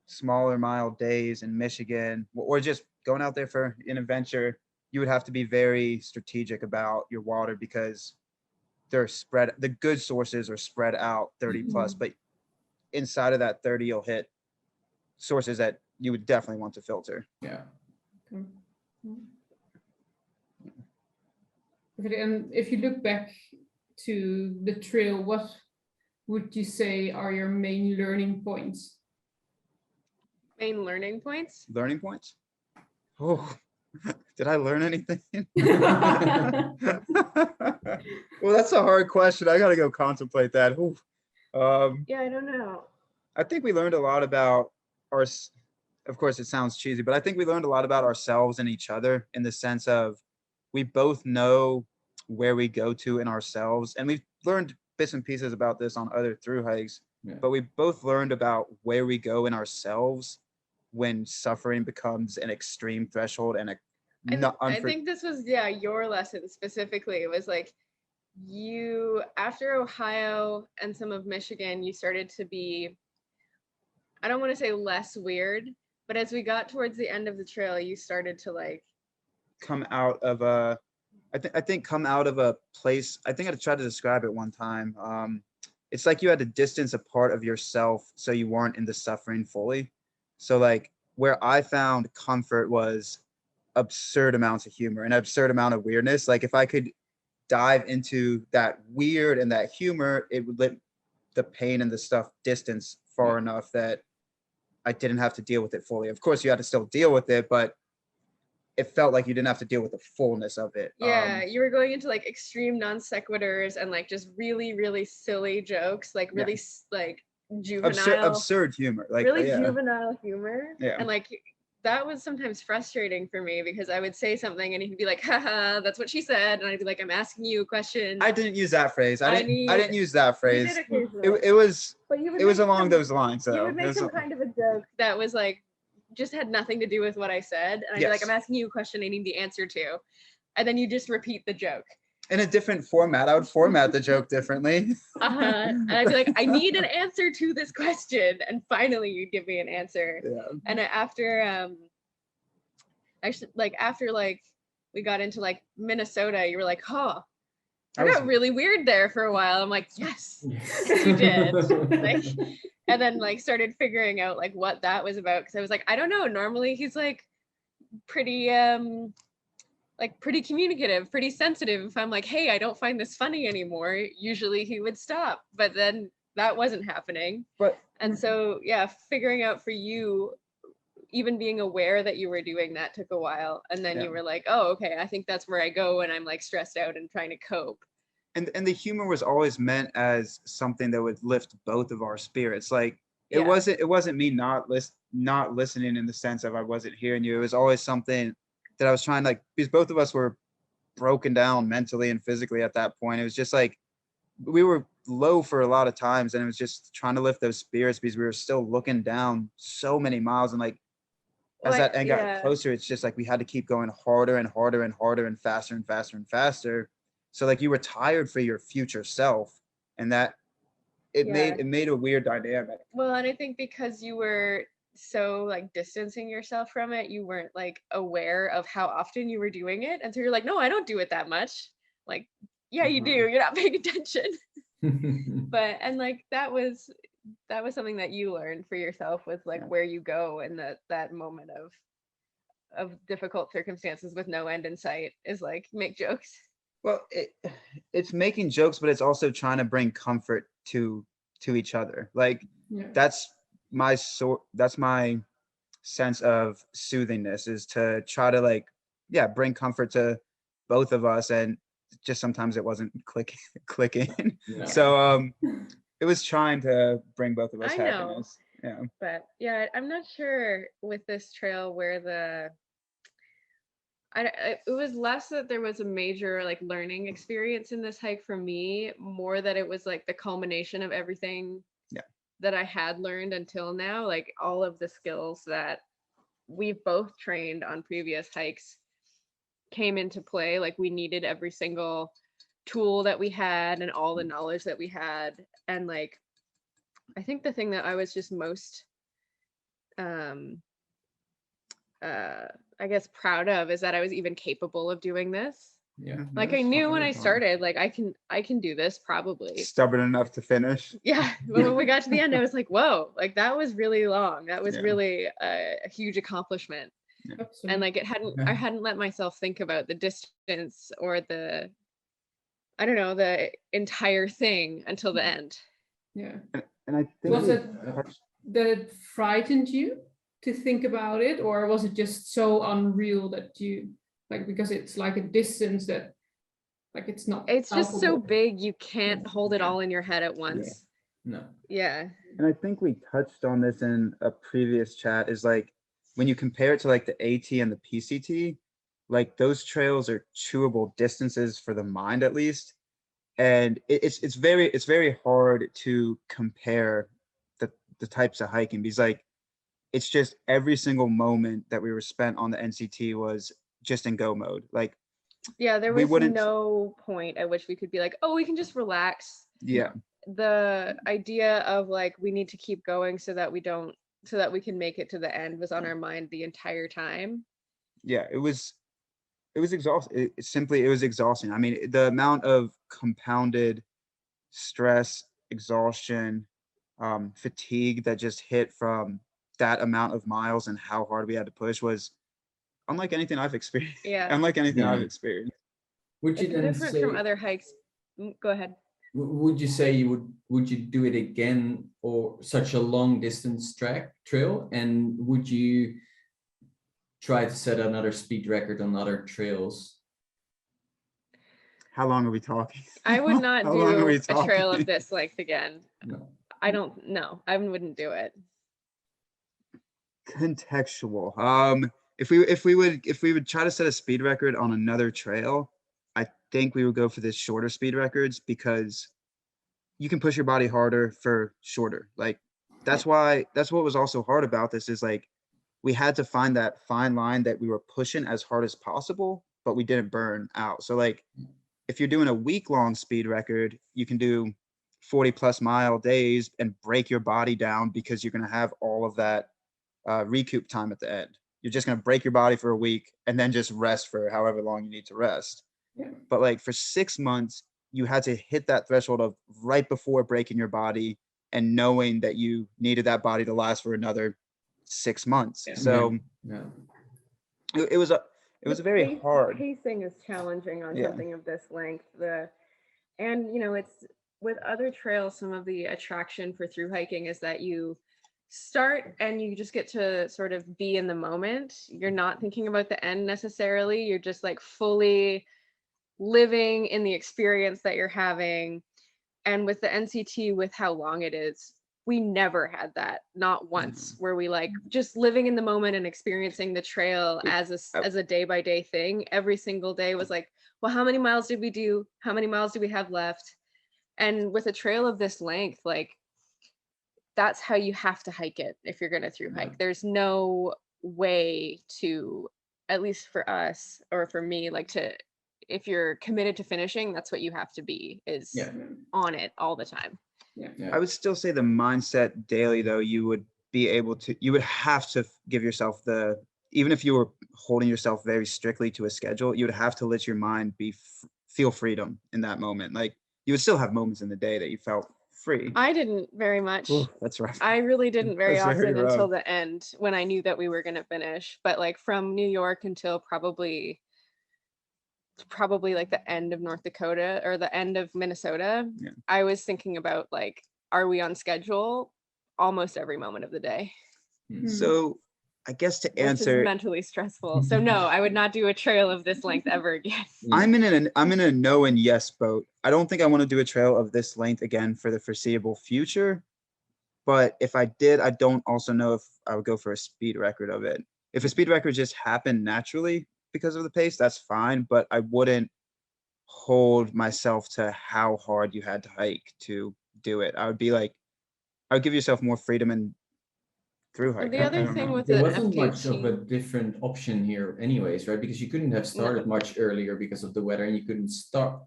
smaller mile days in Michigan or just going out there for an adventure, you would have to be very strategic about your water because they're spread. The good sources are spread out 30 plus, but inside of that 30, you'll hit sources that you would definitely want to filter. Yeah. And if you look back to the trail, what would you say are your main learning points? Main learning points? Learning points? Oh, did I learn anything? Well, that's a hard question. I got to go contemplate that. Yeah, I don't know. I think we learned a lot about of course it sounds cheesy, but I think we learned a lot about ourselves and each other in the sense of we both know where we go to in ourselves. And we've learned bits and pieces about this on other through hikes, but we both learned about where we go in ourselves when suffering becomes an extreme threshold and I think this was, your lesson specifically. It was like you, after Ohio and some of Michigan, you started to be, I don't want to say less weird, but as we got towards the end of the trail, you started to like come out of I think come out of a place. I think I tried to describe it one time. It's like you had to distance a part of yourself so you weren't in the suffering fully. So like where I found comfort was absurd amounts of humor and absurd amount of weirdness. Like if I could dive into that weird and that humor, it would let the pain and the stuff distance far enough that I didn't have to deal with it fully. Of course, you had to still deal with it, but it felt like you didn't have to deal with the fullness of it. Yeah, you were going into like extreme non sequiturs and like just really, really silly jokes, like really like juvenile, absurd humor, like really juvenile humor. Yeah. And like that was sometimes frustrating for me because I would say something and he'd be like, haha, that's what she said. And I'd be like, I'm asking you a question. I didn't use that phrase. I didn't use that phrase. You did occasionally. It was But you would it was make along some- those lines You though. would make some kind of a joke that was like, just had nothing to do with what I said. And I'd be like, Yes. I'm asking you a question I need the answer to. And then you just repeat the joke. In a different format. I would format the joke differently. And I'd be like, I need an answer to this question. And finally you'd give me an answer. Yeah. And after after we got into like Minnesota, you were like, huh, I got really weird there for a while. I'm like, yes, you did. Like, and then like started figuring out like what that was about. Cause I was like, I don't know. Normally he's like pretty pretty communicative, pretty sensitive. If I'm like, hey, I don't find this funny anymore, usually he would stop. But then that wasn't happening. And so yeah, figuring out for you, even being aware that you were doing that took a while. And then you were like, oh, okay, I think that's where I go when I'm like stressed out and trying to cope. And the humor was always meant as something that would lift both of our spirits. Like it wasn't me not listening in the sense of I wasn't hearing you. It was always something that I was trying, like, because both of us were broken down mentally and physically at that point. It was just like we were low for a lot of times, and it was just trying to lift those spirits because we were still looking down so many miles. And like as that end got closer, it's just like we had to keep going harder and harder and harder and faster and faster and faster. So like you were tired for your future self, and that it made a weird dynamic. Well, and I think because you were so like distancing yourself from it, you weren't like aware of how often you were doing it. And so you're like, no, I don't do it that much. Like, yeah, you do, you're not paying attention. But and like that was something that you learned for yourself, was like where you go in that moment of difficult circumstances with no end in sight is like make jokes. Well, it's making jokes, but it's also trying to bring comfort to each other. Like that's my sense of soothingness, is to try to like bring comfort to both of us. And just sometimes it wasn't clicking. So it was trying to bring both of us happiness. But yeah, I'm not sure with this trail where it was less that there was a major like learning experience in this hike for me, more that it was like the culmination of everything that I had learned until now, like all of the skills that we've both trained on previous hikes came into play. Like we needed every single tool that we had and all the knowledge that we had. And like I think the thing that I was just most I guess proud of is that I was even capable of doing this. Like I knew when I started, like I can do this probably. Stubborn enough to finish. Yeah, when we got to the end, I was like, whoa, like that was really long. That was really a huge accomplishment. And like I hadn't let myself think about the distance or the entire thing until the end. Yeah. And I think was it that it frightened you to think about it, or was it just so unreal that you like, because it's like a distance that like it's just so big you can't hold it all in your head at once. No. Yeah. And I think we touched on this in a previous chat, is like when you compare it to like the AT and the PCT, like those trails are chewable distances for the mind at least. And it's very hard to compare the types of hiking, because like it's just every single moment that we were spent on the NCT was just in go mode. Like there was no point at which we could be like, oh, we can just relax. The idea of like we need to keep going so that we can make it to the end was on our mind the entire time. It was exhausting. It was exhausting. I mean, the amount of compounded stress, exhaustion, fatigue that just hit from that amount of miles and how hard we had to push was unlike anything I've experienced. Unlike anything I've experienced. Would you then different say, from other hikes? Go ahead. Would you say would you do it again, or such a long distance trail? And would you try to set another speed record on other trails? How long are we talking? I would not do a trail of this length again. No. I don't know. I wouldn't do it. Contextual. If we would try to set a speed record on another trail, I think we would go for the shorter speed records because you can push your body harder for shorter. Like that's what was also hard about this is like we had to find that fine line that we were pushing as hard as possible, but we didn't burn out. So like if you're doing a week-long speed record, you can do 40+ mile days and break your body down because you're going to have all of that recoup time at the end. You're just going to break your body for a week and then just rest for however long you need to rest. Yeah. But like for 6 months, you had to hit that threshold of right before breaking your body and knowing that you needed that body to last for another 6 months. Yeah. So Yeah. it was very hard. Pacing is challenging on Yeah. something of this length. And you know, it's with other trails, some of the attraction for through hiking is that you start and you just get to sort of be in the moment. You're not thinking about the end necessarily. You're just like fully living in the experience that you're having. And with the NCT, with how long it is, we never had that, not once, where we like just living in the moment and experiencing the trail as a day by day thing. Every single day was like, well, how many miles did we do? How many miles do we have left? And with a trail of this length, like that's how you have to hike it if you're going to through hike. There's no way to, at least for us or for me, like to, if you're committed to finishing, that's what you have to be, is on it all the time. I would still say the mindset daily though, you would have to give yourself even if you were holding yourself very strictly to a schedule, you would have to let your mind feel freedom in that moment. Like you would still have moments in the day that you felt free. I didn't very much. Ooh, that's rough. I really didn't very That's very often until rough. the end when I knew that we were going to finish. But like from New York until probably like the end of North Dakota or the end of Minnesota, I was thinking about like, are we on schedule almost every moment of the day? So I guess to Which answer, is mentally stressful. So no, I would not do a trail of this length ever again. I'm in a no and yes boat. I don't think I want to do a trail of this length again for the foreseeable future. But if I did, I don't also know if I would go for a speed record of it. If a speed record just happened naturally because of the pace, that's fine. But I wouldn't hold myself to how hard you had to hike to do it. I would give yourself more freedom and through hike. The other thing with there the wasn't much of a FKT, different option here anyways, right? Because you couldn't have started much earlier because of the weather, and you couldn't stop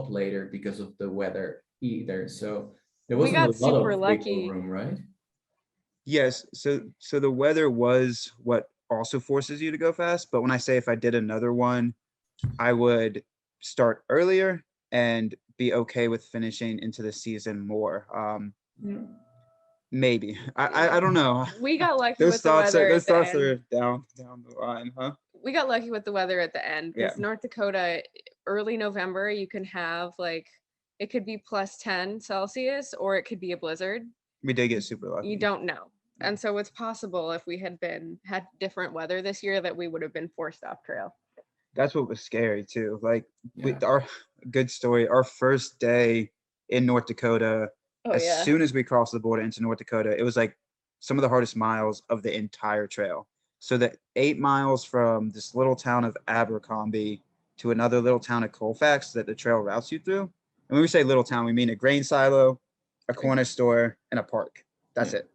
later because of the weather either. So there wasn't a lot of wiggle room, right? Yes. So the weather was what also forces you to go fast. But when I say if I did another one, I would start earlier and be okay with finishing into the season more. Maybe. I don't know. we got lucky Those with the thoughts weather. those thoughts are down the line, huh? We got lucky with the weather at the end because Yeah. North Dakota, early November, you can have like, it could be +10 Celsius or it could be a blizzard. We did get super lucky. You don't know. And so it's possible if we had different weather this year that we would have been forced off trail. That's what was scary too. Like our good story, our first day in North Dakota, soon as we crossed the border into North Dakota, it was like some of the hardest miles of the entire trail. So the 8 miles from this little town of Abercrombie to another little town of Colfax that the trail routes you through. And when we say little town, we mean a grain silo, a corner store, and a park. That's it.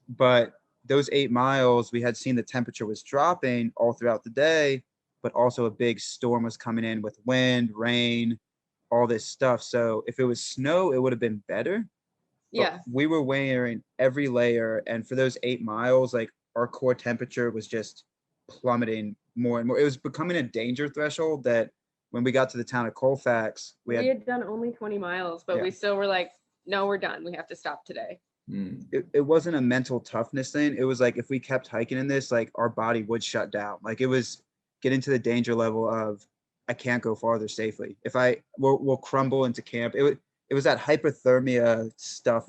But those 8 miles, we had seen the temperature was dropping all throughout the day, but also a big storm was coming in with wind, rain, all this stuff. So if it was snow, it would have been better. But we were wearing every layer. And for those 8 miles, like our core temperature was just plummeting more and more. It was becoming a danger threshold that when we got to the town of Colfax, we had done only 20 miles, but we still were like, no, we're done. We have to stop today. It wasn't a mental toughness thing. It was like if we kept hiking in this, like our body would shut down. Like it was getting to the danger level of I can't go farther safely. If we'll crumble into camp. It was that hypothermia stuff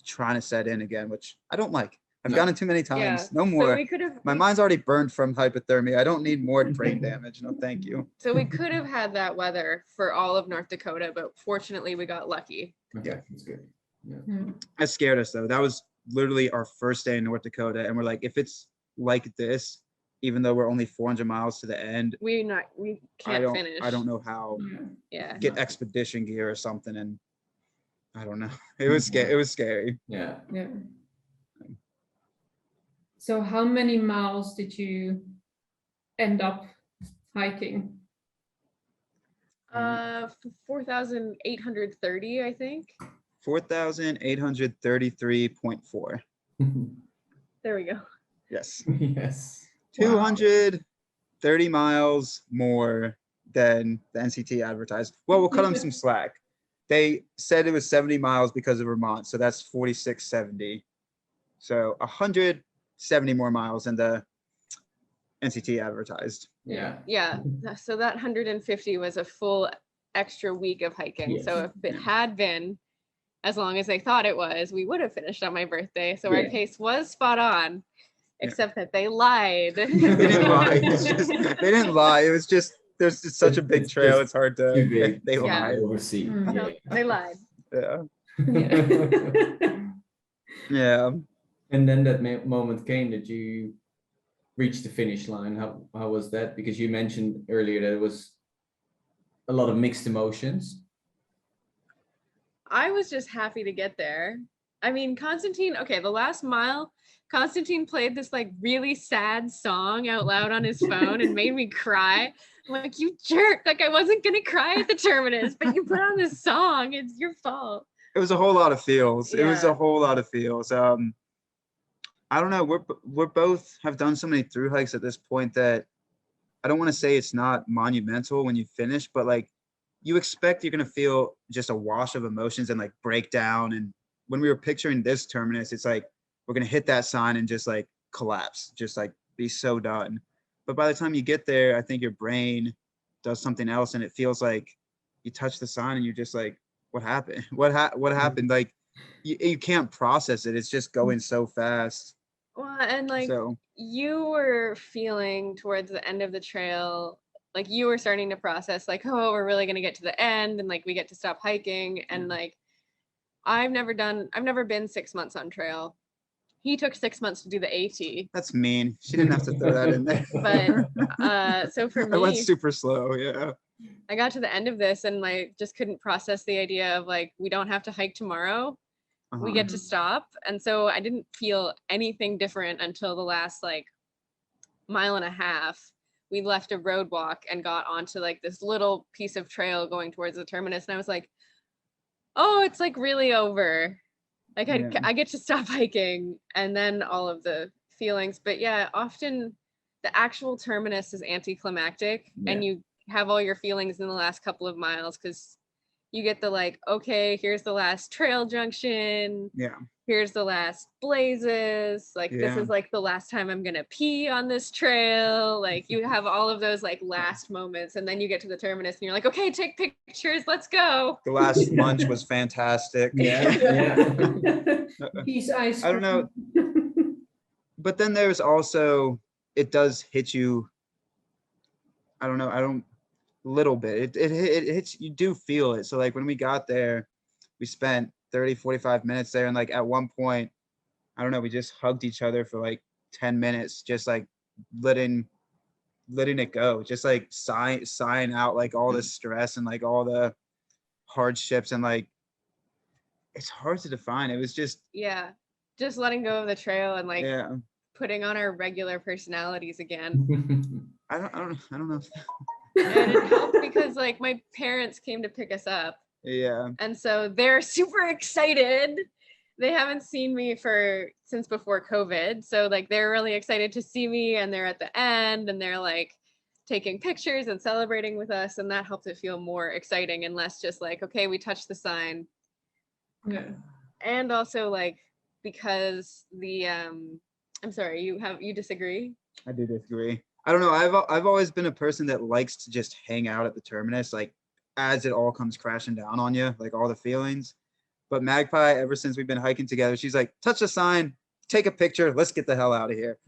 trying to set in again, which I don't like. I've gotten too many times. No more. So my mind's already burned from hypothermia. I don't need more brain damage. No, thank you. So we could have had that weather for all of North Dakota, but fortunately we got lucky. Okay, that's good. That scared us though. That was literally our first day in North Dakota, and we're like, if it's like this, even though we're only 400 miles to the end, we can't finish. I don't know how. Yeah. Get expedition gear or something, and I don't know. It was scary. It was scary. Yeah. Yeah. So how many miles did you end up hiking? 4,830, I think. 4,833.4. There we go. Yes. Yes. 230 miles more than the NCT advertised. Well, we'll cut them some slack. They said it was 70 miles because of Vermont, so that's 4670. So 170 more miles than the NCT advertised. Yeah. Yeah. So that 150 was a full extra week of hiking. Yes. So if it had been as long as they thought it was, we would have finished on my birthday. So our pace was spot on, except that they lied. They didn't lie. They didn't lie. It was just, there's just such a big trail. It's hard to. Too big. They lied. Oversee. No, they lied. Yeah. Yeah. Yeah. And then that moment came that you reached the finish line. How was that? Because you mentioned earlier that it was a lot of mixed emotions. I was just happy to get there. I mean, Constantine, okay, the last mile, Constantine played this like really sad song out loud on his phone and made me cry. I'm like, you jerk. Like, I wasn't going to cry at the terminus, but you put on this song. It's your fault. It was a whole lot of feels. It was Yeah. a whole lot of feels. I don't know. We're both have done so many through hikes at this point that I don't want to say it's not monumental when you finish, but like you expect you're gonna feel just a wash of emotions and like break down. And when we were picturing this terminus, it's like we're gonna hit that sign and just like collapse, just like be so done. But by the time you get there, I think your brain does something else, and it feels like you touch the sign and you're just like, what happened? What happened? Like you can't process it. It's just going so fast. Well, and like So you were feeling towards the end of the trail, like you were starting to process like, oh, we're really going to get to the end and like we get to stop hiking. And like, I've never been 6 months on trail. He took 6 months to do the AT. that's mean. She didn't have to throw that in there. But so for I went me, super slow. Yeah. I got to the end of this and I just couldn't process the idea of like, we don't have to hike tomorrow. We get to stop. And so I didn't feel anything different until the last like mile and a half. We left a roadwalk and got onto like this little piece of trail going towards the terminus. And I was like, oh, it's like really over. Like I get to stop hiking, and then all of the feelings. But yeah, often the actual terminus is anticlimactic and you have all your feelings in the last couple of miles because you get the like, okay, here's the last trail junction. Yeah. Here's the last blazes. Like this is like the last time I'm gonna pee on this trail. Like you have all of those like last moments, and then you get to the terminus and you're like, okay, take pictures, let's go. The last lunch was fantastic. Peace ice I don't know. But then there's also, it does hit you. I don't know. Little bit. It hits, you do feel it. So like when we got there, we spent 30-45 minutes there, and like at one point, I don't know, we just hugged each other for like 10 minutes, just like letting it go, just like sighing out like all the stress and like all the hardships, and like it's hard to define. It was just just letting go of the trail and like putting on our regular personalities again. I don't know. And it helped because like my parents came to pick us up. Yeah. And so they're super excited. They haven't seen me since before COVID. So like they're really excited to see me, and they're at the end and they're like taking pictures and celebrating with us. And that helped it feel more exciting and less just like, okay, we touched the sign. Yeah. And also like because the I'm sorry, you disagree? I do disagree. I don't know. I've always been a person that likes to just hang out at the terminus, like as it all comes crashing down on you, like all the feelings. But Magpie, ever since we've been hiking together, she's like, touch the sign, take a picture, let's get the hell out of here.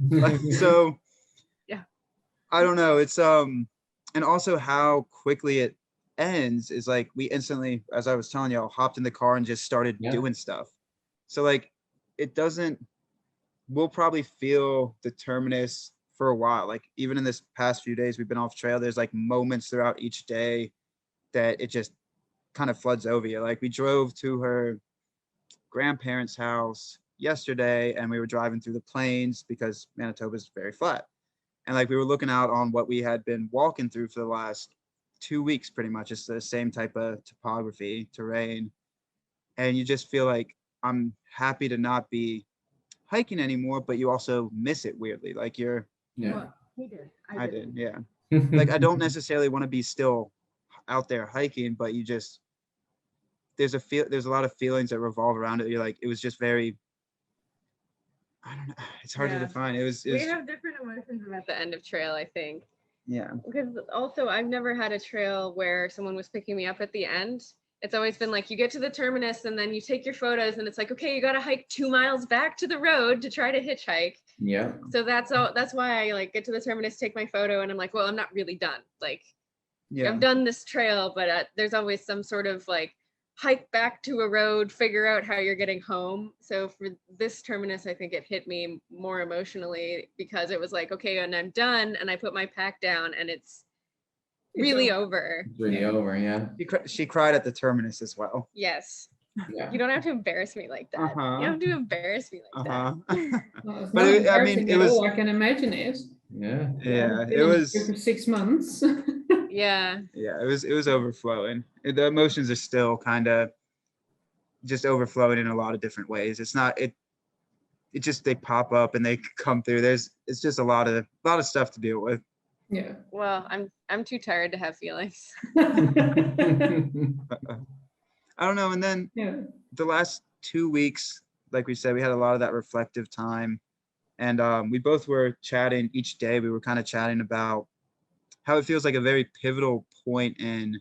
So yeah, I don't know. It's and also how quickly it ends is like we instantly, as I was telling y'all, hopped in the car and just started doing stuff. So like it doesn't, we'll probably feel the terminus for a while. Like even in this past few days we've been off trail, there's like moments throughout each day that it just kind of floods over you. Like we drove to her grandparents' house yesterday and we were driving through the plains because Manitoba is very flat. And like we were looking out on what we had been walking through for the last 2 weeks, pretty much. It's the same type of topography, terrain. And you just feel like I'm happy to not be hiking anymore, but you also miss it weirdly. Like you're, Yeah. Well, he did. I did, yeah. Like I don't necessarily want to be still out there hiking, but you just, there's a lot of feelings that revolve around it. You're like, it was just very, I don't know, it's hard to Yeah. define. It was We have different emotions at the end of trail, I think. yeah. Because also I've never had a trail where someone was picking me up at the end. It's always been like you get to the terminus and then you take your photos and it's like, okay, you got to hike 2 miles back to the road to try to hitchhike. Yeah. So that's why I like get to the terminus, take my photo, and I'm like, well, I'm not really done. Like Yeah. I've done this trail, but there's always some sort of like hike back to a road, figure out how you're getting home. So for this terminus, I think it hit me more emotionally because it was like, okay, and I'm done, and I put my pack down, and it's really over. It's really over, yeah. She cried at the terminus as well. Yes. Yeah. You don't have to embarrass me like that. Uh-huh. You don't have to embarrass me like Uh-huh. that. Well, it's But not it- I mean, embarrassing it at was- all, I can imagine it. Yeah. Yeah, I've it been on was, here for 6 months. Yeah. yeah, it was overflowing. The emotions are still kind of just overflowing in a lot of different ways. It's not, it just, they pop up and they come through. It's just a lot of stuff to deal with. Yeah. Well, I'm too tired to have feelings. I don't know. And then Yeah. the last 2 weeks, like we said, we had a lot of that reflective time. And we both were chatting each day. We were kind of chatting about how it feels like a very pivotal point in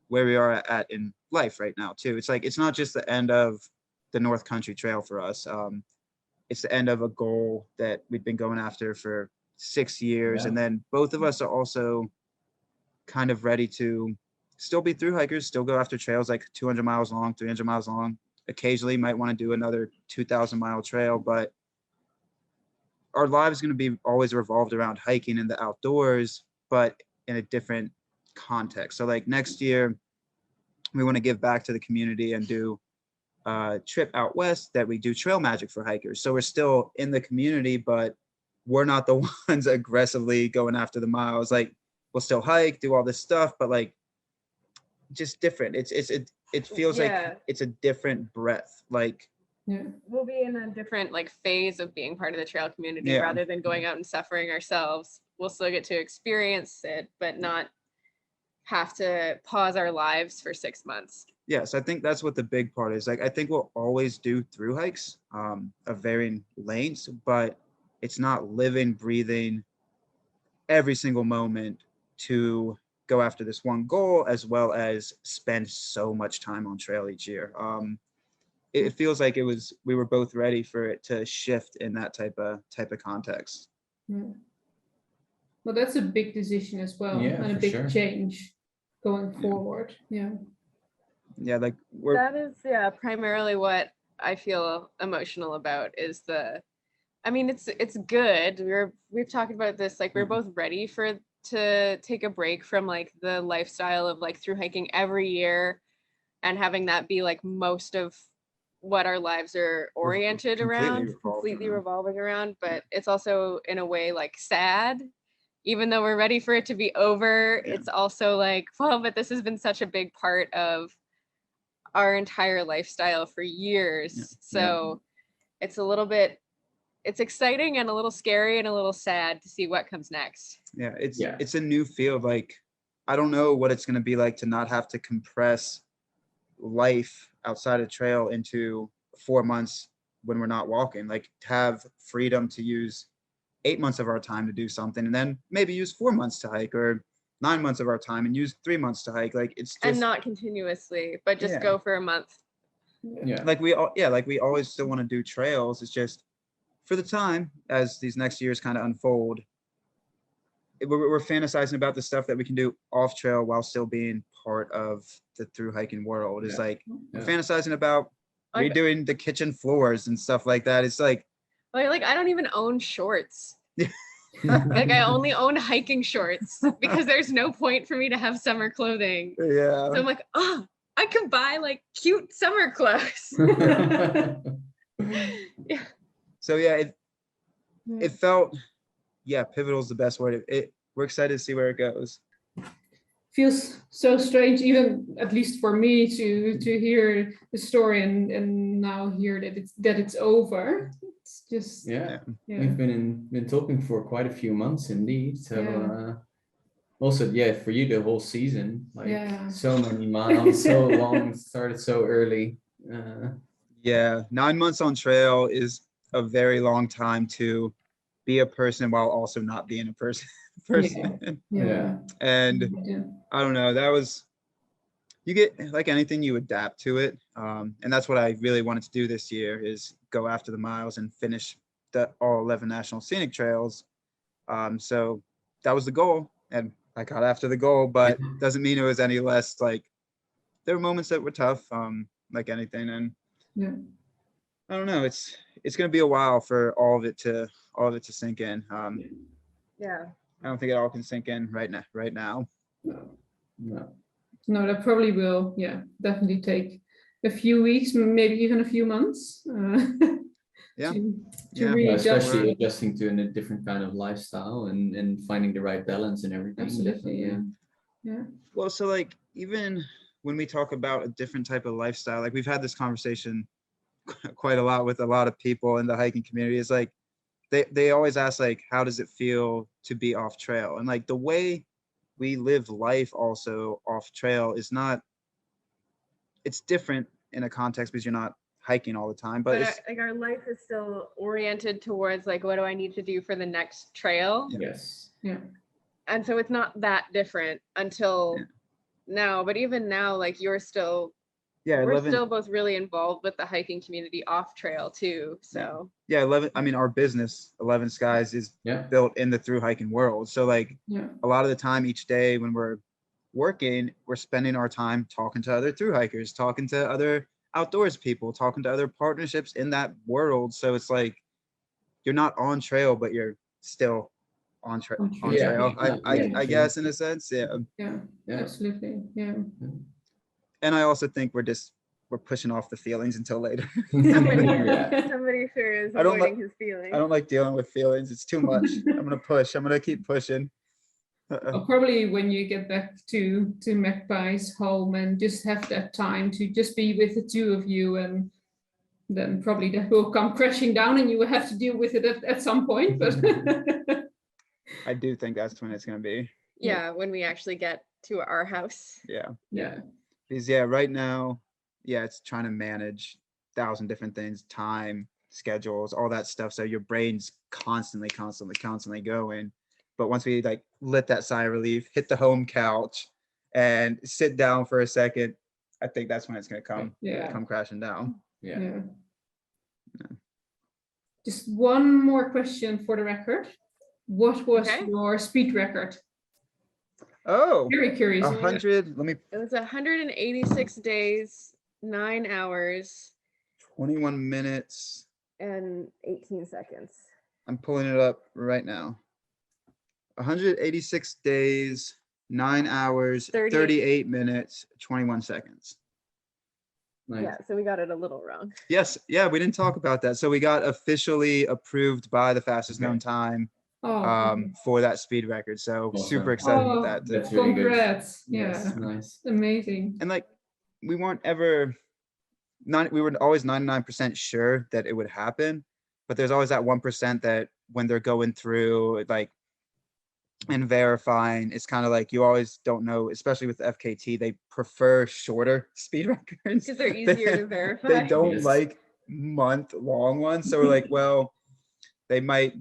where we are at in life right now, too. It's like, it's not just the end of the North Country Trail for us. It's the end of a goal that we've been going after for 6 years. Yeah. And then both of us are also kind of ready to still be through hikers, still go after trails like 200 miles long, 300 miles long. Occasionally might want to do another 2,000-mile trail, but our lives going to be always revolved around hiking in the outdoors, but in a different context. So like next year, we want to give back to the community and do a trip out west that we do trail magic for hikers. So we're still in the community, but we're not the ones aggressively going after the miles. Like we'll still hike, do all this stuff, but like just different. It feels Yeah. like it's a different breadth. Like Yeah. We'll be in a different like phase of being part of the trail community Yeah. rather than going out and suffering ourselves. We'll still get to experience it, but not have to pause our lives for 6 months. yes, I think that's what the big part is. Like I think we'll always do through hikes of varying lengths, but it's not living, breathing every single moment to go after this one goal, as well as spend so much time on trail each year. It feels like we were both ready for it to shift in that type of context. Yeah. Well, that's a big decision as well, Yeah, and a for big sure. change going forward. Yeah. Yeah, like we're That is primarily what I feel emotional about is I mean it's good. We've talked about this, like we're both ready to take a break from like the lifestyle of like through hiking every year and having that be like most of what our lives are oriented around, completely revolving around, but it's also in a way like sad. Even though we're ready for it to be over, Yeah. it's also like, well, but this has been such a big part of our entire lifestyle for years. Yeah. So it's a little bit, it's exciting and a little scary and a little sad to see what comes next. Yeah, it's Yeah. it's a new field. Like I don't know what it's going to be like to not have to compress life outside of trail into 4 months when we're not walking. Like to have freedom to use 8 months of our time to do something, and then maybe use 4 months to hike, or 9 months of our time and use 3 months to hike. Like it's just And not continuously, but just Yeah. go for a month. Yeah. like we always still want to do trails. It's just for the time as these next years kind of unfold, we're fantasizing about the stuff that we can do off trail while still being part of the through hiking world. It's Yeah. like we're Yeah. fantasizing about Like- redoing the kitchen floors and stuff like that. It's like, Like I don't even own shorts. Like I only own hiking shorts because there's no point for me to have summer clothing. yeah. So I'm like, oh, I can buy like cute summer clothes. Yeah. So yeah, it felt, yeah, pivotal is the best word. We're excited to see where it goes. Feels so strange, even at least for me, to hear the story and now hear that it's over. It's just Yeah, yeah. we've been talking for quite a few months indeed. So Yeah. also, yeah, for you the whole season, like Yeah. so many miles, so long, started so early. Yeah, 9 months on trail is a very long time to be a person while also not being a person. Yeah. And Yeah. I don't know, you get, like anything, you adapt to it. And that's what I really wanted to do this year, is go after the miles and finish all 11 national scenic trails. So that was the goal, and I got after the goal, but doesn't mean it was any less, like, there were moments that were tough, like anything. And Yeah. I don't know, it's going to be a while for all of it to sink in. Yeah. I don't think it all can sink in right now. No. No, that probably will. Yeah, definitely take a few weeks, maybe even a few months. Yeah. To Yeah. really Especially adjust. adjusting to a different kind of lifestyle and finding the right balance and everything. Absolutely, yeah. Yeah. Well, so like, even when we talk about a different type of lifestyle, like we've had this conversation quite a lot with a lot of people in the hiking community. Is like, they always ask, like, how does it feel to be off trail? And like, the way we live life also off trail is not, it's different in a context because you're not hiking all the time, but it's, like our life is still oriented towards like, what do I need to do for the next trail? Yes. Yeah. And so it's not that different until Yeah. now, but even now, like we're still both really involved with the hiking community off trail too. So yeah, 11, I mean, our business 11 Skies is built in the through hiking world. So like, a lot of the time each day when we're working, we're spending our time talking to other through hikers, talking to other outdoors people, talking to other partnerships in that world. So it's like, you're not on trail, but you're still on trail. I guess, in a sense. Yeah, absolutely. Yeah. And I also think we're pushing off the feelings until later. Somebody sure is avoiding his feelings. I don't like dealing with feelings. It's too much. I'm gonna push. I'm gonna keep pushing. Well, probably when you get back to Magpie's home and just have that time to just be with the two of you, and then probably that will come crashing down and you will have to deal with it at some point. But I do think that's when it's gonna be. Yeah, when we actually get to our house. Yeah. Because right now, it's trying to manage 1,000 different things, time, schedules, all that stuff. So your brain's constantly going. But once we like let that sigh of relief, hit the home couch and sit down for a second, I think that's when it's gonna come crashing down. Yeah. Just one more question for the record. What was your speed record? Oh, very curious. 100. It was 186 days, 9 hours, 21 minutes and 18 seconds. I'm pulling it up right now. 186 days, 9 hours, 38 minutes, 21 seconds. Nice. Yeah, so we got it a little wrong. Yes, yeah, we didn't talk about that. So we got officially approved by the fastest known time for that speed record. So super excited with that. That's really congrats. Good. Yes, nice. Amazing. And like, we were always 99% sure that it would happen, but there's always that 1% that when they're going through like and verifying, it's kind of like you always don't know, especially with FKT, they prefer shorter speed records because they're easier to verify. They don't like month-long ones. So we're like, well, they might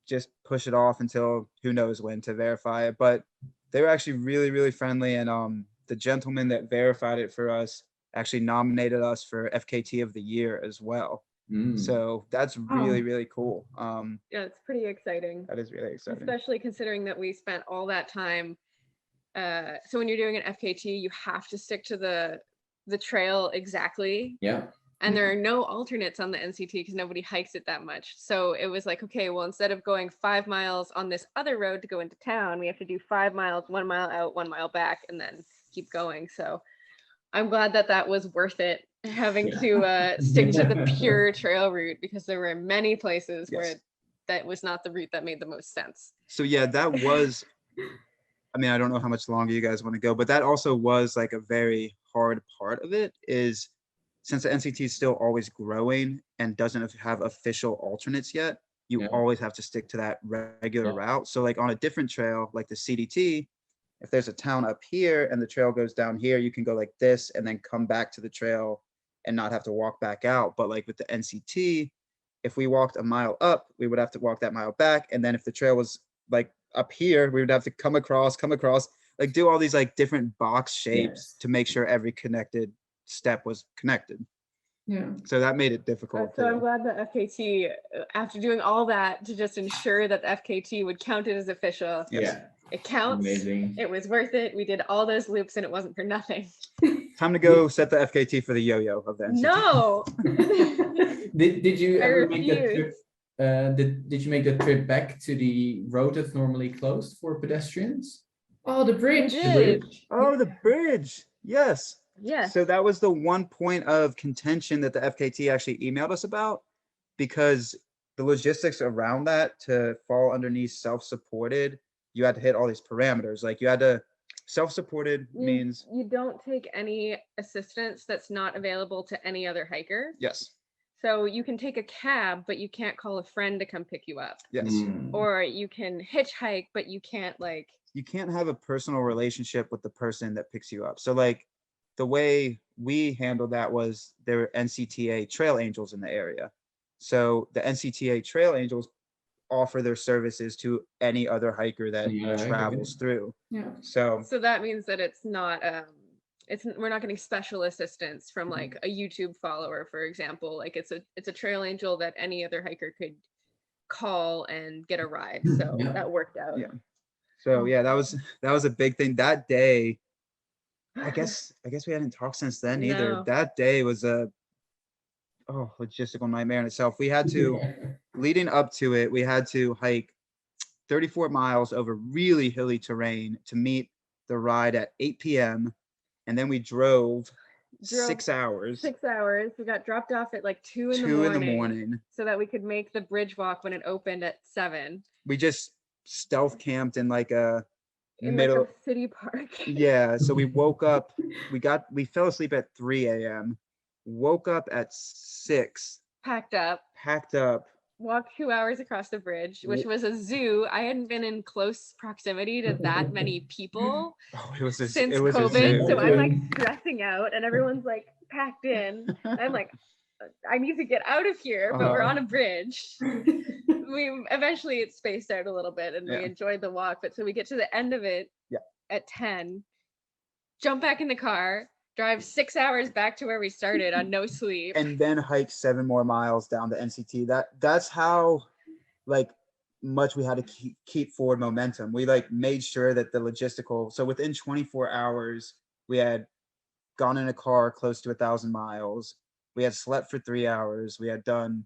just push it off until who knows when to verify it. But they were actually really, really friendly. And the gentleman that verified it for us actually nominated us for FKT of the year as well. So that's really, really cool. Yeah, it's pretty exciting. That is really exciting. Especially considering that we spent all that time. So when you're doing an FKT, you have to stick to the trail exactly. Yeah. and there are no alternates on the NCT because nobody hikes it that much. So it was like, okay, well, instead of going 5 miles on this other road to go into town, we have to do 5 miles, 1 mile out, 1 mile back, and then keep going. So I'm glad that that was worth it, having to stick to the pure trail route, because there were many places where that was not the route that made the most sense. So yeah, that was, I mean, I don't know how much longer you guys want to go, but that also was like a very hard part of it, is since the NCT is still always growing and doesn't have official alternates yet, you always have to stick to that regular route. So like on a different trail, like the CDT, if there's a town up here and the trail goes down here, you can go like this and then come back to the trail and not have to walk back out. But like with the NCT, if we walked a mile up, we would have to walk that mile back. And then if the trail was like up here, we would have to come across, like do all these like different box shapes to make sure every connected step was connected. Yeah. So that made it difficult. So I'm glad that FKT, after doing all that to just ensure that the FKT would count it as official. Yeah. It counts. Amazing. It was worth it. We did all those loops and it wasn't for nothing. Time to go set the FKT for the yo-yo of the NCT. No. Did you I ever make that refuse. trip? Did you make the trip back to the road that's normally closed for pedestrians? Oh, the bridge. We did. Oh, the bridge. Yes. Yes. So that was the one point of contention that the FKT actually emailed us about, because the logistics around that to fall underneath self-supported, you had to hit all these parameters. Like you had to, self-supported means you don't take any assistance that's not available to any other hiker. yes. So you can take a cab, but you can't call a friend to come pick you up. Yes. Mm. Or you can hitchhike, but you can't like. You can't have a personal relationship with the person that picks you up. So like the way we handled that was there were NCTA trail angels in the area. So the NCTA trail angels offer their services to any other hiker that travels through. Yeah. So that means that it's not we're not getting special assistance from like a YouTube follower, for example. Like it's a trail angel that any other hiker could call and get a ride. So that workked out. Yeah. So yeah, that was a big thing that day. I guess we hadn't talked since then either. No. That day was a logistical nightmare in itself. We had to, leading up to it, we had to hike 34 miles over really hilly terrain to meet the ride at 8 p.m. And then we drove 6 hours. 6 hours. We got dropped off at like 2 in the morning. So that we could make the bridge walk when it opened at 7. We just stealth camped in like a in middle like a city park. Yeah. So we woke up, we fell asleep at 3 a.m. Woke up at 6. Packed up. Walked 2 hours across the bridge, which was a zoo. I hadn't been in close proximity to that many people since COVID. So I'm like stressing out and everyone's like packed in. I'm like, I need to get out of here, but we're on a bridge. We eventually it spaced out a little bit and we enjoyed the walk. But so we get to the end of it at 10, jump back in the car, drive 6 hours back to where we started on no sleep, and then hike 7 more miles down the NCT. That's how like much we had to keep forward momentum. We like made sure that the logistical, so within 24 hours we had gone in a car close to 1,000 miles. We had slept for 3 hours. We had done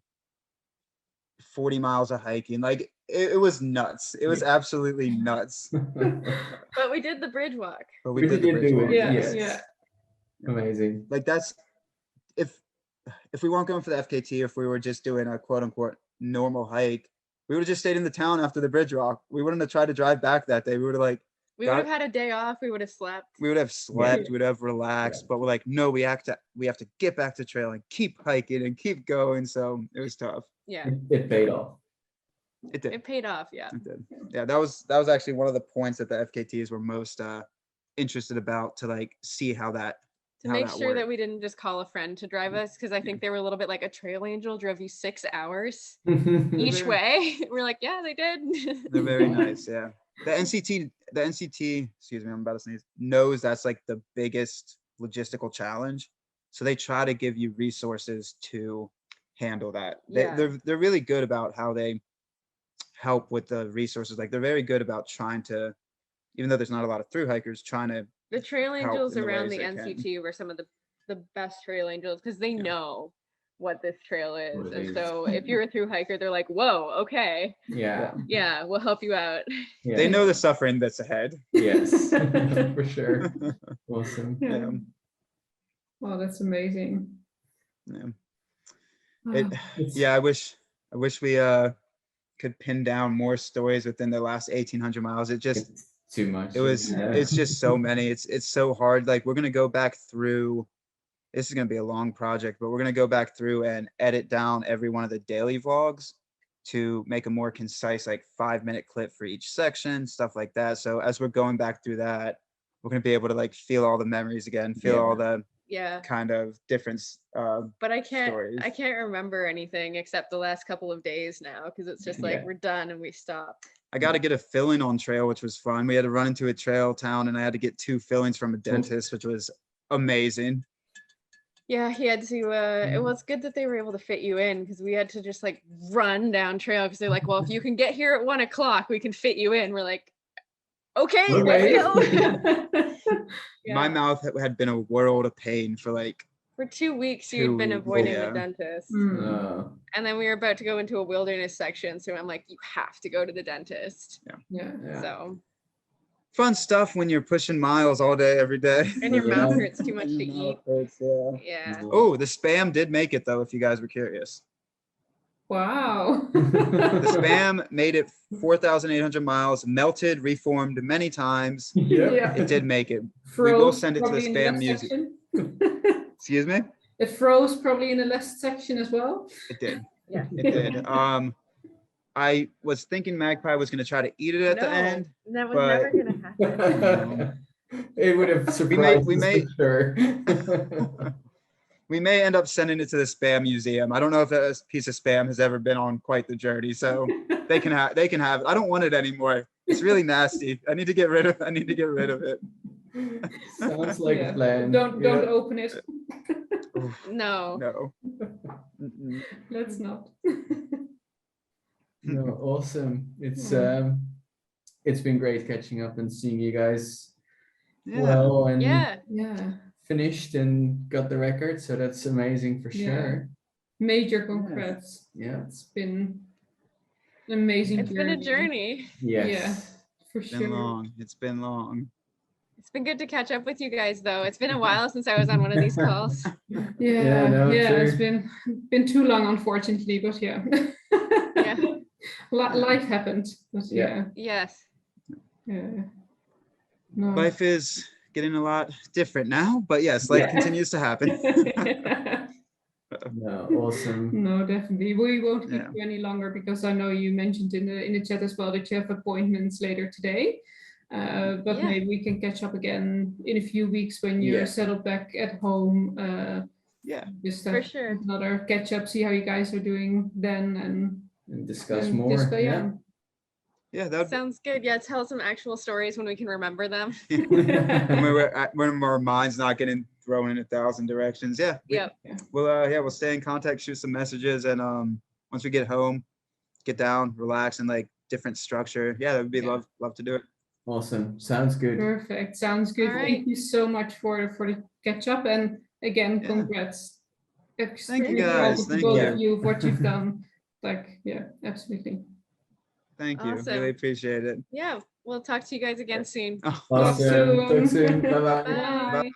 40 miles of hiking. Like it was nuts. It was absolutely nuts. but we did the bridge walk. But we did the bridge walk. Yeah. Amazing. Like that's if we weren't going for the FKT, if we were just doing a quote unquote normal hike, we would have just stayed in the town after the bridge walk. We wouldn't have tried to drive back that day. We would have like we would have had a day off. We would have slept. We would have slept. We would have relaxed. But we're like, no, we have to get back to trail and keep hiking and keep going. So it was tough. Yeah. It paid off. It did. It paid off. Yeah. It did. Yeah, that was actually one of the points that the FKTs were most interested about, to like see how that. To make sure that we didn't just call a friend to drive us, because I think they were a little bit like, a trail angel drove you 6 hours each way. We're like, yeah, they did. They're very nice. Yeah. The NCT, excuse me, I'm about to sneeze, knows that's like the biggest logistical challenge. So they try to give you resources to handle that. They're really good about how they help with the resources. Like they're very good about trying to, even though there's not a lot of through hikers, trying to. The trail angels around the NCT were some of the best trail angels, because they know what this trail is. What it And is. so if you're a through hiker, they're like, whoa, okay, Yeah. yeah, we'll help you out. Yeah. They know the suffering that's ahead. Yes, for sure. Awesome. Yeah. Wow, that's amazing. Yeah. Wow. Yeah, I wish we could pin down more stories within the last 1,800 miles. It just It's too much. it's just so many. It's so hard. Like we're gonna go back through. This is gonna be a long project, but we're gonna go back through and edit down every one of the daily vlogs to make a more concise, like 5-minute clip for each section, stuff like that. So as we're going back through that, we're gonna be able to like feel all the memories again, feel all the Yeah, kind of difference. but I can't Stories. remember anything except the last couple of days now, because it's just like Yeah. we're done and we stop. I got to get a filling on trail, which was fun. We had to run into a trail town and I had to get 2 fillings from a dentist, which was amazing. Yeah, he had to. It was good that they were able to fit you in, because we had to just like run down trail, because they're like, well, if you can get here at 1 o'clock, we can fit you in. We're like, okay, Okay. let's go. Yeah. My mouth had been a world of pain for like, For 2 weeks, 2 you'd been weeks, avoiding yeah. the dentist. Mm. And then we were about to go into a wilderness section. So I'm like, you have to go to the dentist. Yeah. So, fun stuff when you're pushing miles all day, every day. and your Yeah. mouth hurts too much to Your eat. mouth hurts, yeah. Yeah. Oh, the Spam did make it though, if you guys were curious. Wow. The Spam made it 4,800 miles, melted, reformed many times. Yeah. It did make it. We will Froze send it to the probably in Spam last Museum. section. Excuse me? It froze probably in the last section as well. It did. Yeah. It did. I was thinking Magpie was going to try to eat it at the end. That was but- never going to happen. It would have surprised we us may- for sure. We may end up sending it to the Spam Museum. I don't know if that piece of Spam has ever been on quite the journey, so they can have it. I don't want it anymore. It's really nasty. I need to get rid of it. Sounds like Yeah. a plan. Don't Yeah. open it. No. No. Mm-mm. Let's not. No, awesome. Yeah. It's been great catching up and seeing you guys Yeah. well and Yeah. Yeah. finished and got the record. So that's amazing for Yeah. sure. Major congrats. Yeah. It's been an amazing It's been a journey. Yes. Yeah. For It's been sure. long. It's been long. It's been good to catch up with you guys, though. It's been a while since I was on one of these calls. Yeah, no, it's true. been too long, unfortunately, but yeah. Yeah. Life happened. But Yeah. Yes. yeah. No. Life is getting a lot different now, but yes, life Yeah. continues to happen. No, awesome. No, definitely. We won't keep Yeah. you any longer, because I know you mentioned in the chat as well that you have appointments later today. But Yeah. maybe we can catch up again in a few weeks when you're Yeah. settled back at home. Yeah. Just For have sure. another catch up, see how you guys are doing then, And discuss and more. just go, Yeah. Yeah, that Sounds good. Yeah, tell some actual stories when we can remember them. when our mind's not getting thrown in 1,000 directions. Yeah. Yep. We'll stay in contact, shoot some messages, and once we get home, get down, relax, and like different structure. Yeah, that would be Yeah. love to do it. Awesome. Sounds good. Perfect. Sounds good. All Thank right. you so much for the catch up, and again, Yeah. congrats. Thank you, Extremely proud guys. of Thank both you. of you, what you've done. Like, yeah, absolutely. Thank you. Awesome. Really appreciate it. Yeah. We'll talk to you guys again soon. Oh, Awesome. soon. Talk soon. Bye-bye. Bye. bye.